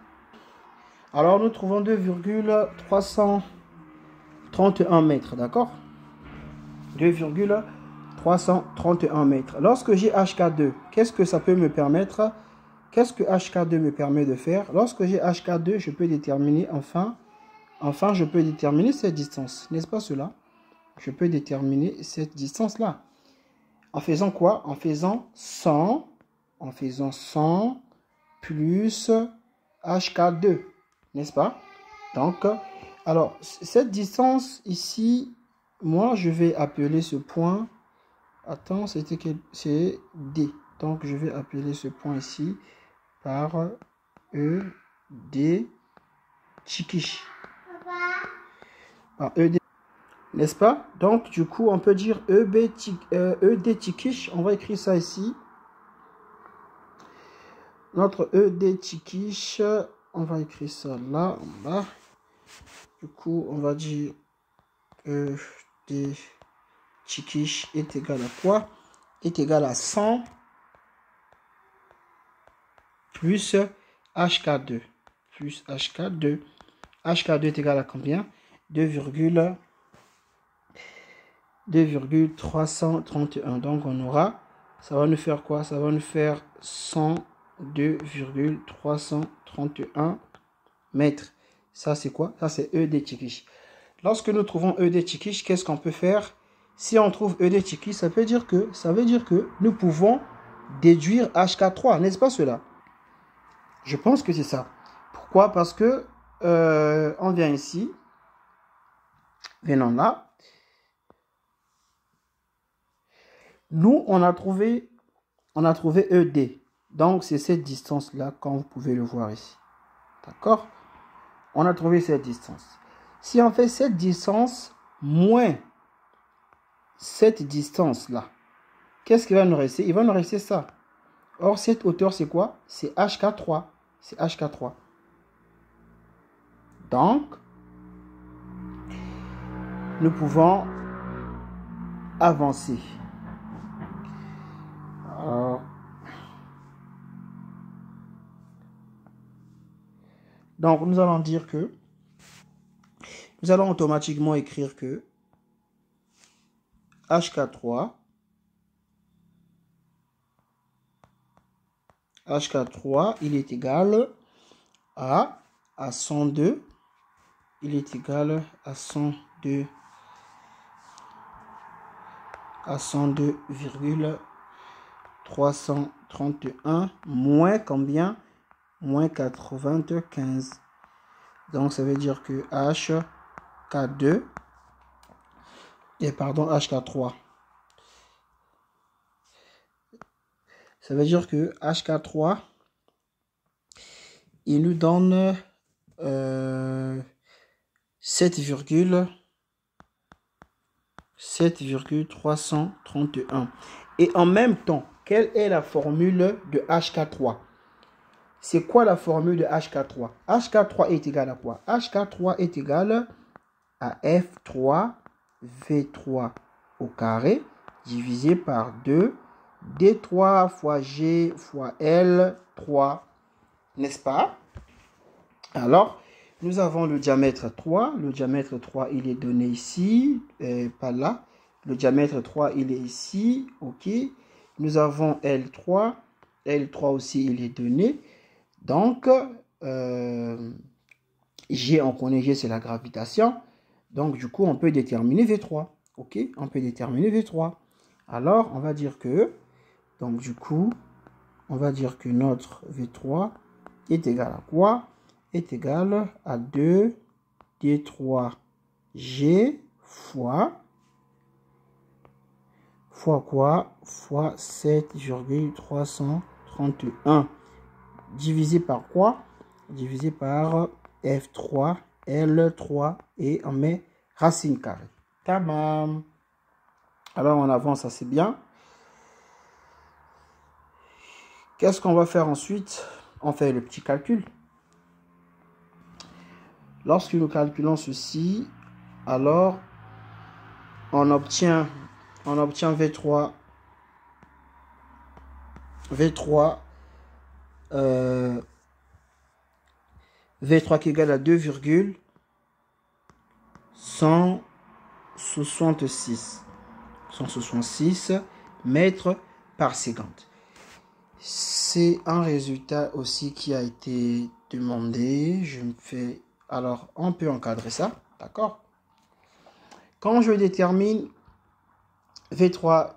Alors nous trouvons 2,331 mètres, d'accord? 2,331 mètres. Lorsque j'ai HK2, qu'est-ce que ça peut me permettre? Qu'est-ce que HK2 me permet de faire? Lorsque j'ai HK2, je peux déterminer enfin, je peux déterminer cette distance. N'est-ce pas cela? Je peux déterminer cette distance-là. En faisant quoi? En faisant 100 plus HK2, n'est-ce pas? Donc, alors, cette distance ici, moi, je vais appeler ce point, attends, c'est D. Donc, je vais appeler ce point ici par ED Chikish. Par ED. N'est-ce pas? Donc, du coup, on peut dire ED Tikish. On va écrire ça ici. Notre ED Tikish, on va écrire ça là, en bas. Du coup, on va dire ED Tikish est égal à quoi? Est égal à 100 plus HK2. Plus HK2. HK2 est égal à combien? 2,331. Donc on aura, ça va nous faire quoi? Ça va nous faire 102,331 mètres. Ça c'est quoi? Ça c'est ED Tikish. Lorsque nous trouvons ED Tikish, qu'est-ce qu'on peut faire? Si on trouve ED Tikish, ça veut dire que nous pouvons déduire HK3, n'est-ce pas cela? Je pense que c'est ça. Pourquoi? Parce que on vient ici. Venons là. Nous, on a trouvé ED. Donc, c'est cette distance-là, comme vous pouvez le voir ici. D'accord? On a trouvé cette distance. Si on fait cette distance moins cette distance-là, qu'est-ce qui va nous rester? Il va nous rester ça. Or, cette hauteur, c'est quoi? C'est HK3. C'est HK3. Donc, nous pouvons avancer. Donc, nous allons dire que nous allons automatiquement écrire que HK3 il est égal à 102. Il est égal à 102,331 moins combien? Moins 95. Donc ça veut dire que HK2 et pardon HK3. Ça veut dire que HK3 il nous donne 7,331. Et en même temps, quelle est la formule de HK3? C'est quoi la formule de HK3? HK3 est égal à quoi? HK3 est égal à F3 V3 au carré divisé par 2 D3 fois G fois L3. N'est-ce pas? Alors, nous avons le diamètre 3. Le diamètre 3, il est donné ici, pas là. Le diamètre 3, il est ici. OK. Nous avons L3. L3 aussi, il est donné. Donc, G, on connaît G, c'est la gravitation. Donc, du coup, on peut déterminer V3. OK. On peut déterminer V3. Alors, on va dire que, donc, du coup, on va dire que notre V3 est égal à quoi? Est égal à 2 D3G fois quoi? Fois 7,331 divisé par quoi? Divisé par F3, L3 et on met racine carrée. Tamam. Alors on avance assez bien. Qu'est-ce qu'on va faire ensuite? On fait le petit calcul. Lorsque nous calculons ceci, alors on obtient V3 qui est égal à 2,166 mètres par seconde. C'est un résultat aussi qui a été demandé. Je me fais... Alors, on peut encadrer ça, d'accord? Quand je détermine V3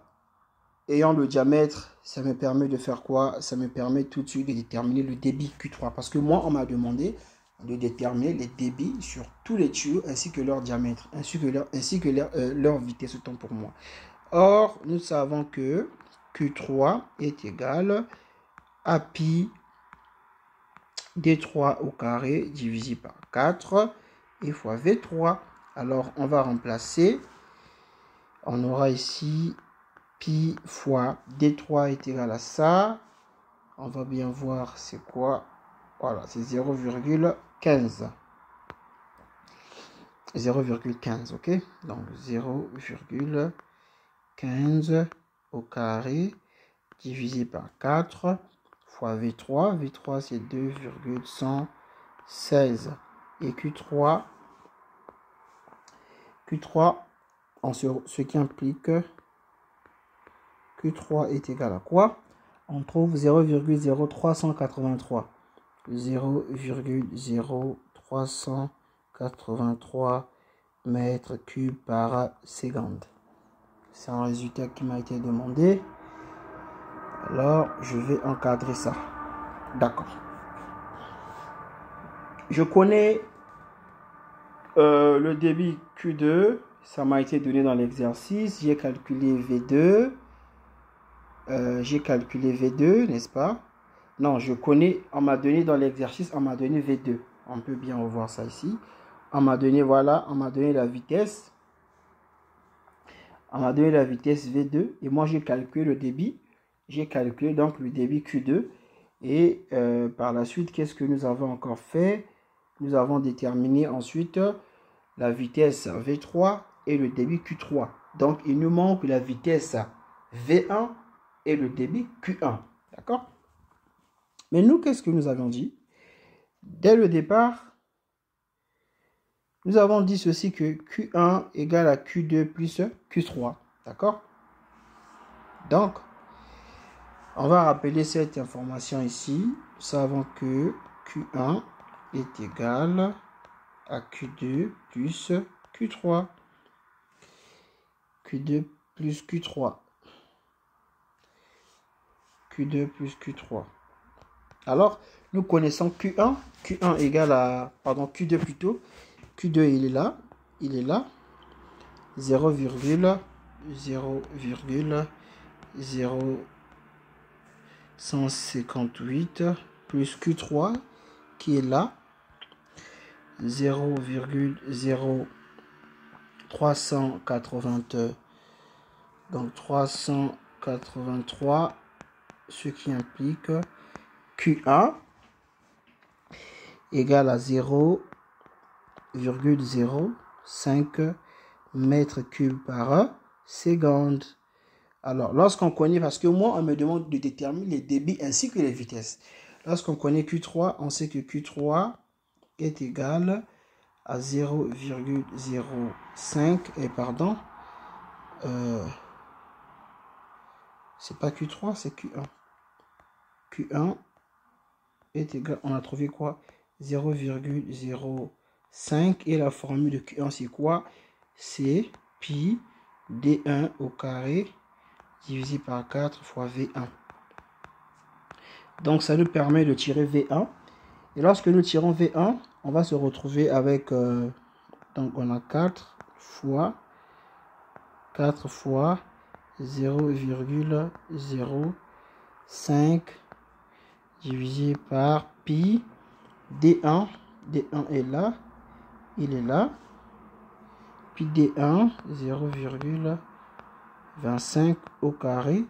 ayant le diamètre, ça me permet de faire quoi? Ça me permet tout de suite de déterminer le débit Q3. Parce que moi, on m'a demandé de déterminer les débits sur tous les tuyaux ainsi que leur diamètre, ainsi que leur vitesse autant pour moi. Or, nous savons que Q3 est égal à pi D3 au carré divisé par 4 et fois V3. Alors, on va remplacer. On aura ici pi fois D3 est égal à ça. On va bien voir c'est quoi. Voilà, c'est 0,15. 0,15, ok? Donc 0,15 au carré divisé par 4 fois V3. V3 c'est 2,116. Et Q3 ce qui implique Q3 est égal à quoi? On trouve 0,0383. 0,0383 mètres cubes par seconde. C'est un résultat qui m'a été demandé. Alors, je vais encadrer ça. D'accord. Je connais le débit Q2. Ça m'a été donné dans l'exercice. J'ai calculé V2. N'est-ce pas? Non, je connais, on m'a donné dans l'exercice, on m'a donné V2. On peut bien revoir ça ici. On m'a donné, voilà, on m'a donné la vitesse. On m'a donné la vitesse V2. Et moi, j'ai calculé le débit. J'ai calculé donc le débit Q2. Et par la suite, qu'est-ce que nous avons encore fait? Nous avons déterminé ensuite la vitesse V3 et le débit Q3. Donc, il nous manque la vitesse V1 et le débit Q1. D'accord? Mais nous, qu'est-ce que nous avions dit? Dès le départ, nous avons dit ceci que Q1 égale à Q2 plus Q3. D'accord? Donc, on va rappeler cette information ici. Nous savons que Q1 est égal à Q2 plus Q3. Q2 plus Q3. Q2 plus Q3. Alors, nous connaissons Q1. Q1 égale à... Pardon, Q2 plutôt. Q2, il est là. Il est là. 0,0158 plus Q3 qui est là. 0,0380. Donc 383, ce qui implique Q1 égale à 0,05 mètres cubes par seconde. Alors, lorsqu'on connaît, parce que moi, on me demande de déterminer les débits ainsi que les vitesses. Lorsqu'on connaît Q3, on sait que Q3 est égal à 0,05 et pardon, c'est pas Q3, c'est Q1. Q1 est égal, on a trouvé quoi? 0,05 et la formule de Q1 c'est quoi? C'est pi D1 au carré divisé par 4 fois V1. Donc ça nous permet de tirer V1. Et lorsque nous tirons V1, on va se retrouver avec, donc on a 4 fois 0,05 divisé par pi D1. D1 est là. Il est là. Pi D1, 0,25 au carré.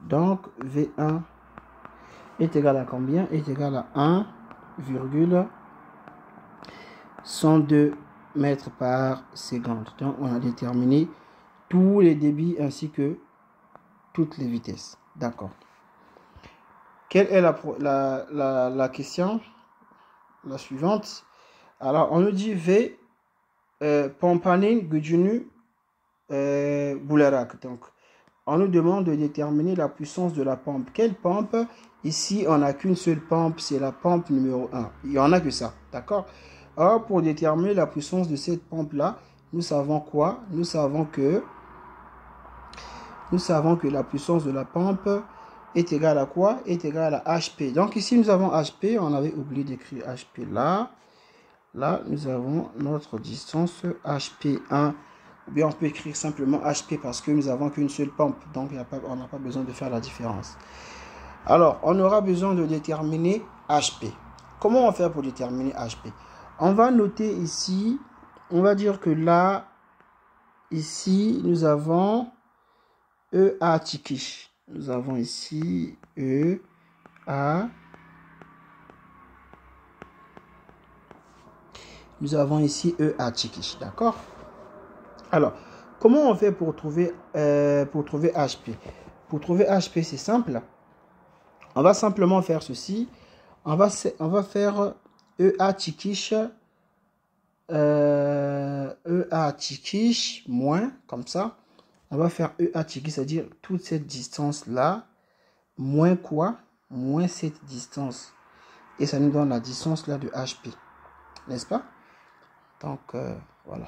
Donc V1 est égal à combien? Est égal à 1,102 mètres par seconde. Donc on a déterminé tous les débits ainsi que toutes les vitesses. D'accord. Quelle est la question? La suivante. Alors on nous dit V pompanin gücünü bularak. Donc on nous demande de déterminer la puissance de la pompe. Quelle pompe? Ici, on n'a qu'une seule pompe, c'est la pompe numéro 1. Il n'y en a que ça, d'accord? Alors, pour déterminer la puissance de cette pompe-là, nous savons quoi? Nous savons que la puissance de la pompe est égale à quoi? Est égale à HP. Donc ici, nous avons HP. On avait oublié d'écrire HP là. Là, nous avons notre distance HP1. Ou bien on peut écrire simplement HP parce que nous n'avons qu'une seule pompe. Donc on n'a pas besoin de faire la différence. Alors, on aura besoin de déterminer HP. Comment on fait pour déterminer HP? On va noter ici on va dire que là, ici, nous avons EA Tchikish. Nous avons ici EA. Nous avons ici EA Tchikish, d'accord? Alors, comment on fait pour trouver HP? Pour trouver HP, c'est simple. On va simplement faire ceci. On va faire EA Tchikish. EA Tchikish moins, comme ça. On va faire EA Tchikish, c'est-à-dire toute cette distance-là, moins quoi? Moins cette distance. Et ça nous donne la distance là de HP. N'est-ce pas? Donc, voilà.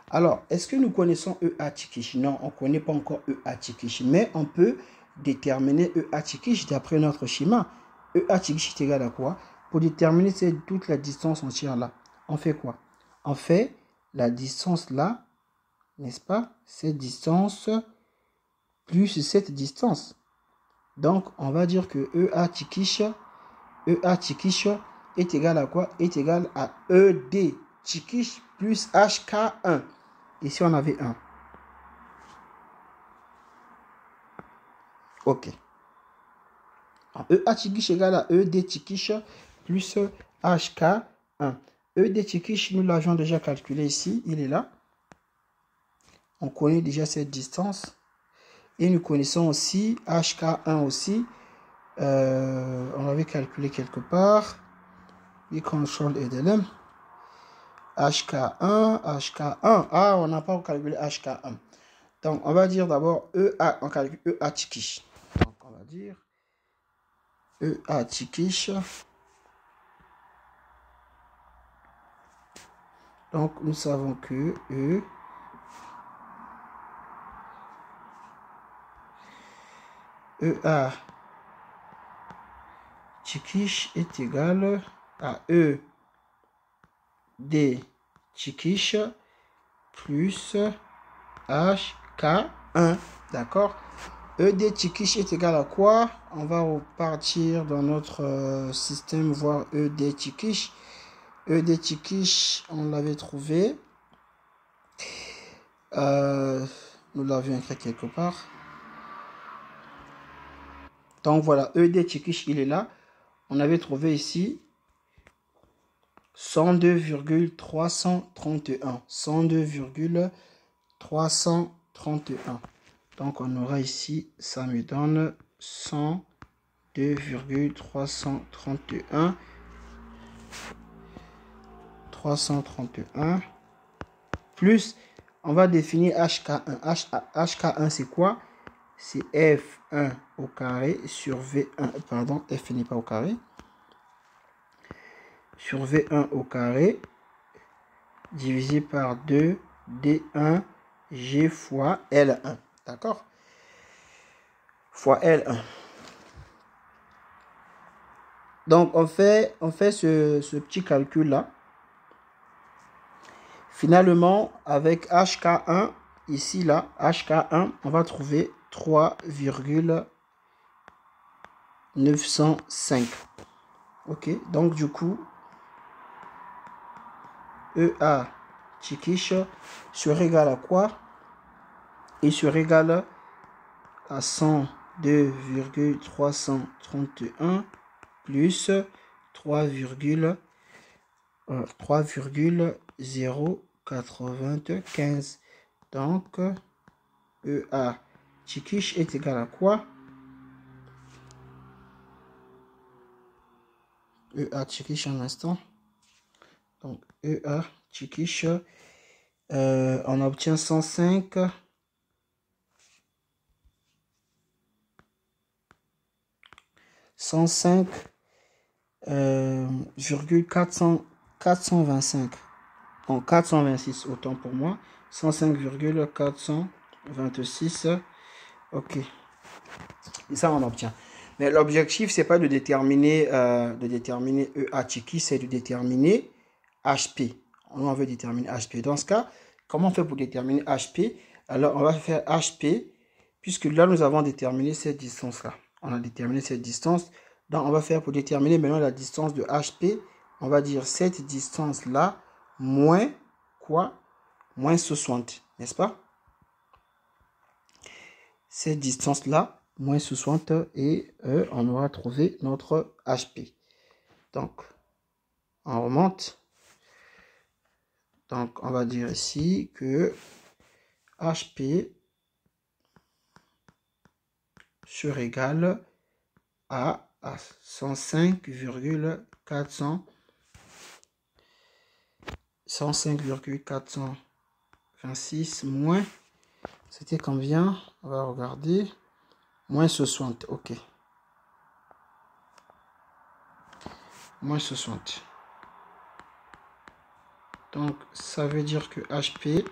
Alors, est-ce que nous connaissons EA Tchikish? Non, on ne connaît pas encore EA Tchikish. Mais on peut déterminer EA Tchikish d'après notre schéma. EA Tchikish est égal à quoi? Pour déterminer toute la distance entière là, on fait quoi? On fait la distance là, n'est-ce pas? Cette distance plus cette distance. Donc, on va dire que EA Tchikish est égal à quoi? Est égal à ED Tchikish plus HK1. Ici, on avait 1. Ok. EA Tchikish égale à ED Tchikish plus HK1. ED Tchikish, nous l'avions déjà calculé ici. Il est là. On connaît déjà cette distance. Et nous connaissons aussi HK1 aussi. On l'avait calculé quelque part. Et contrôle et DLM. HK1, HK1. Ah, on n'a pas calculé HK1. Donc, on va dire d'abord EA. On calcule EA Tchikish. Donc, on va dire EA Tchikish. Donc, nous savons que EA Tchikish est égal à ED Tchikish plus HK1. D'accord? ED Tchikish est égal à quoi? On va repartir dans notre système, voir ED Tchikish. ED Tchikish, on l'avait trouvé. Nous l'avions écrit quelque part. Donc voilà, ED Tchikish, il est là. On avait trouvé ici 102,331. 102,331. Donc on aura ici, ça me donne 102,331. 331 plus, on va définir HK1. HK1 c'est quoi? C'est F1 au carré sur V1, pardon, F n'est pas au carré, sur V1 au carré, divisé par 2 D1 G fois L1, d'accord? Fois L1. Donc, on fait ce petit calcul-là. Finalement, avec HK1, ici, là, HK1, on va trouver 3,905. Ok, donc du coup, EA Tchikish se régale à quoi? Il se régale à 102,331 plus 3,095. Donc, EA Tchikish est égal à quoi? EA Tchikish un instant. Donc, EA Tchikish, on obtient 105. 425. En 426, autant pour moi. 105,426. Ok. Et ça, on obtient. Mais l'objectif, c'est pas de déterminer EA Tchikish, c'est de déterminer HP. On veut déterminer HP. Dans ce cas, comment on fait pour déterminer HP? Alors, on va faire HP, puisque là, nous avons déterminé cette distance-là. On a déterminé cette distance. Donc, on va faire pour déterminer maintenant la distance de HP. On va dire cette distance-là moins quoi? Moins 60, n'est-ce pas? Cette distance-là, moins 60, et on aura trouvé notre HP. Donc, on remonte. Donc, on va dire ici que HP égal à 105,426 moins, c'était combien? On va regarder, moins 60, ok, moins 60. Donc ça veut dire que HP,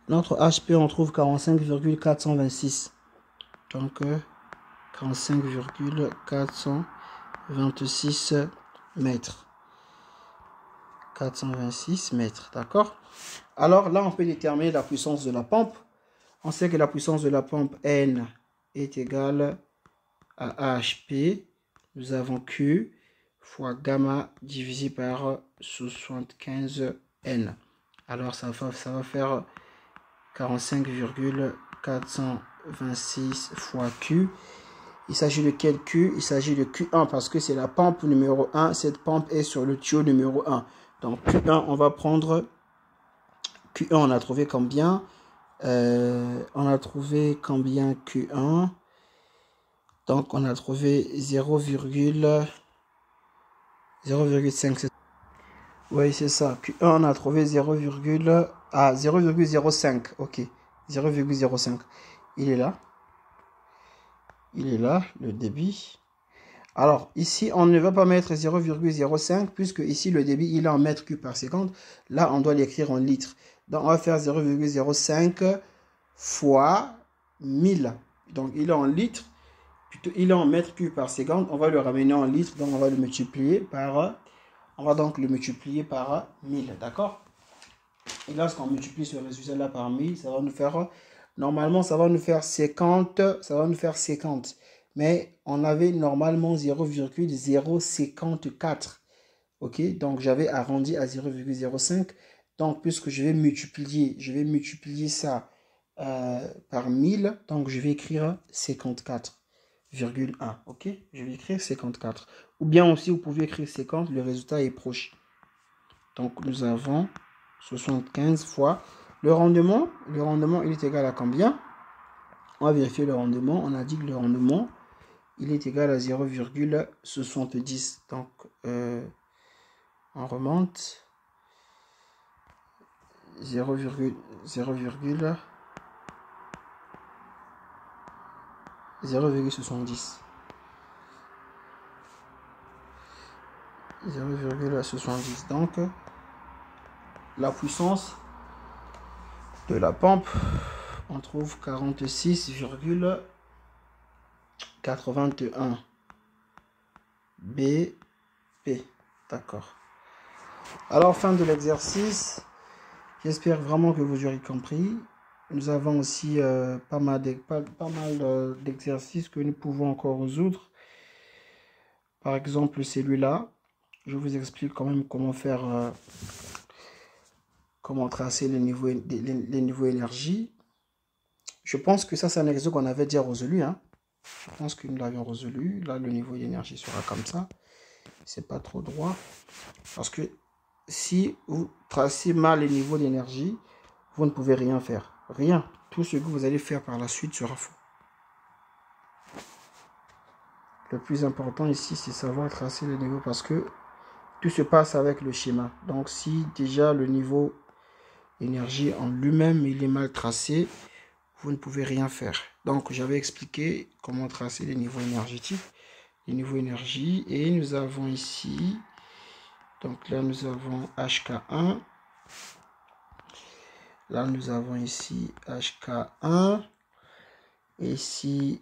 notre HP, on trouve 45,426, donc 45,426 mètres. 426 mètres, d'accord? Alors là, on peut déterminer la puissance de la pompe. On sait que la puissance de la pompe N est égale à HP. Nous avons Q fois gamma divisé par 75 N. Alors ça va faire 45,426 fois Q. Il s'agit de quel Q? Il s'agit de Q1 parce que c'est la pompe numéro 1. Cette pompe est sur le tuyau numéro 1. Donc Q1, on va prendre Q1, on a trouvé combien? On a trouvé combien Q1? Donc on a trouvé 0,5. Oui, c'est ça. Q1, on a trouvé 0,05. Ok, 0,05. Il est là. Il est là, le débit. Alors, ici, on ne va pas mettre 0,05 puisque ici, le débit, il est en mètres cubes par seconde. Là, on doit l'écrire en litres. Donc, on va faire 0,05 fois 1000. Donc, il est en litres. Plutôt, il est en mètres cubes par seconde. On va le ramener en litres. Donc, on va le multiplier par... On va donc le multiplier par 1000. D'accord? Et lorsqu'on multiplie ce résultat-là par 1000, ça va nous faire... Normalement, ça va nous faire 50. Ça va nous faire 50. Mais on avait normalement 0,054. Ok, donc j'avais arrondi à 0,05. Donc, puisque je vais multiplier ça par 1000, donc je vais écrire 54,1. Ok, je vais écrire 54. Ou bien aussi, vous pouvez écrire 50, le résultat est proche. Donc, nous avons 75 fois le rendement. Le rendement, il est égal à combien? On va vérifier le rendement. On a dit que le rendement, il est égal à 0,70. Donc, on remonte. 0,70. 0,70. Donc, la puissance de la pompe, on trouve 46,81 BP. D'accord. Alors, fin de l'exercice. J'espère vraiment que vous aurez compris. Nous avons aussi pas mal d'exercices que nous pouvons encore résoudre. Par exemple, celui-là. Je vous explique quand même comment faire, comment tracer les niveaux énergie. Je pense que ça, c'est un exercice qu'on avait déjà résolu. Hein. Je pense que nous l'avions résolu. Là, le niveau d'énergie sera comme ça. C'est pas trop droit. Parce que si vous tracez mal les niveaux d'énergie, vous ne pouvez rien faire. Rien. Tout ce que vous allez faire par la suite sera faux. Le plus important ici, c'est savoir tracer les niveaux parce que tout se passe avec le schéma. Donc, si déjà le niveau énergie en lui-même, il est mal tracé, vous ne pouvez rien faire. Donc, j'avais expliqué comment tracer les niveaux énergétiques, les niveaux énergie. Et nous avons ici, donc là, nous avons HK1. Là, nous avons ici HK1. Et ici,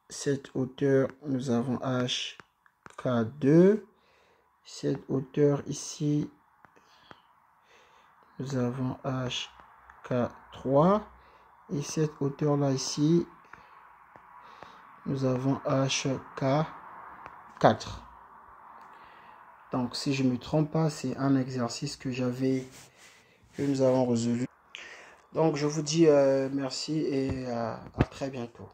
cette hauteur, nous avons HK2. Cette hauteur ici, nous avons HK3. Et cette hauteur-là ici, nous avons HK4. Donc, si je ne me trompe pas, c'est un exercice que nous avons résolu. Donc, je vous dis merci et à très bientôt.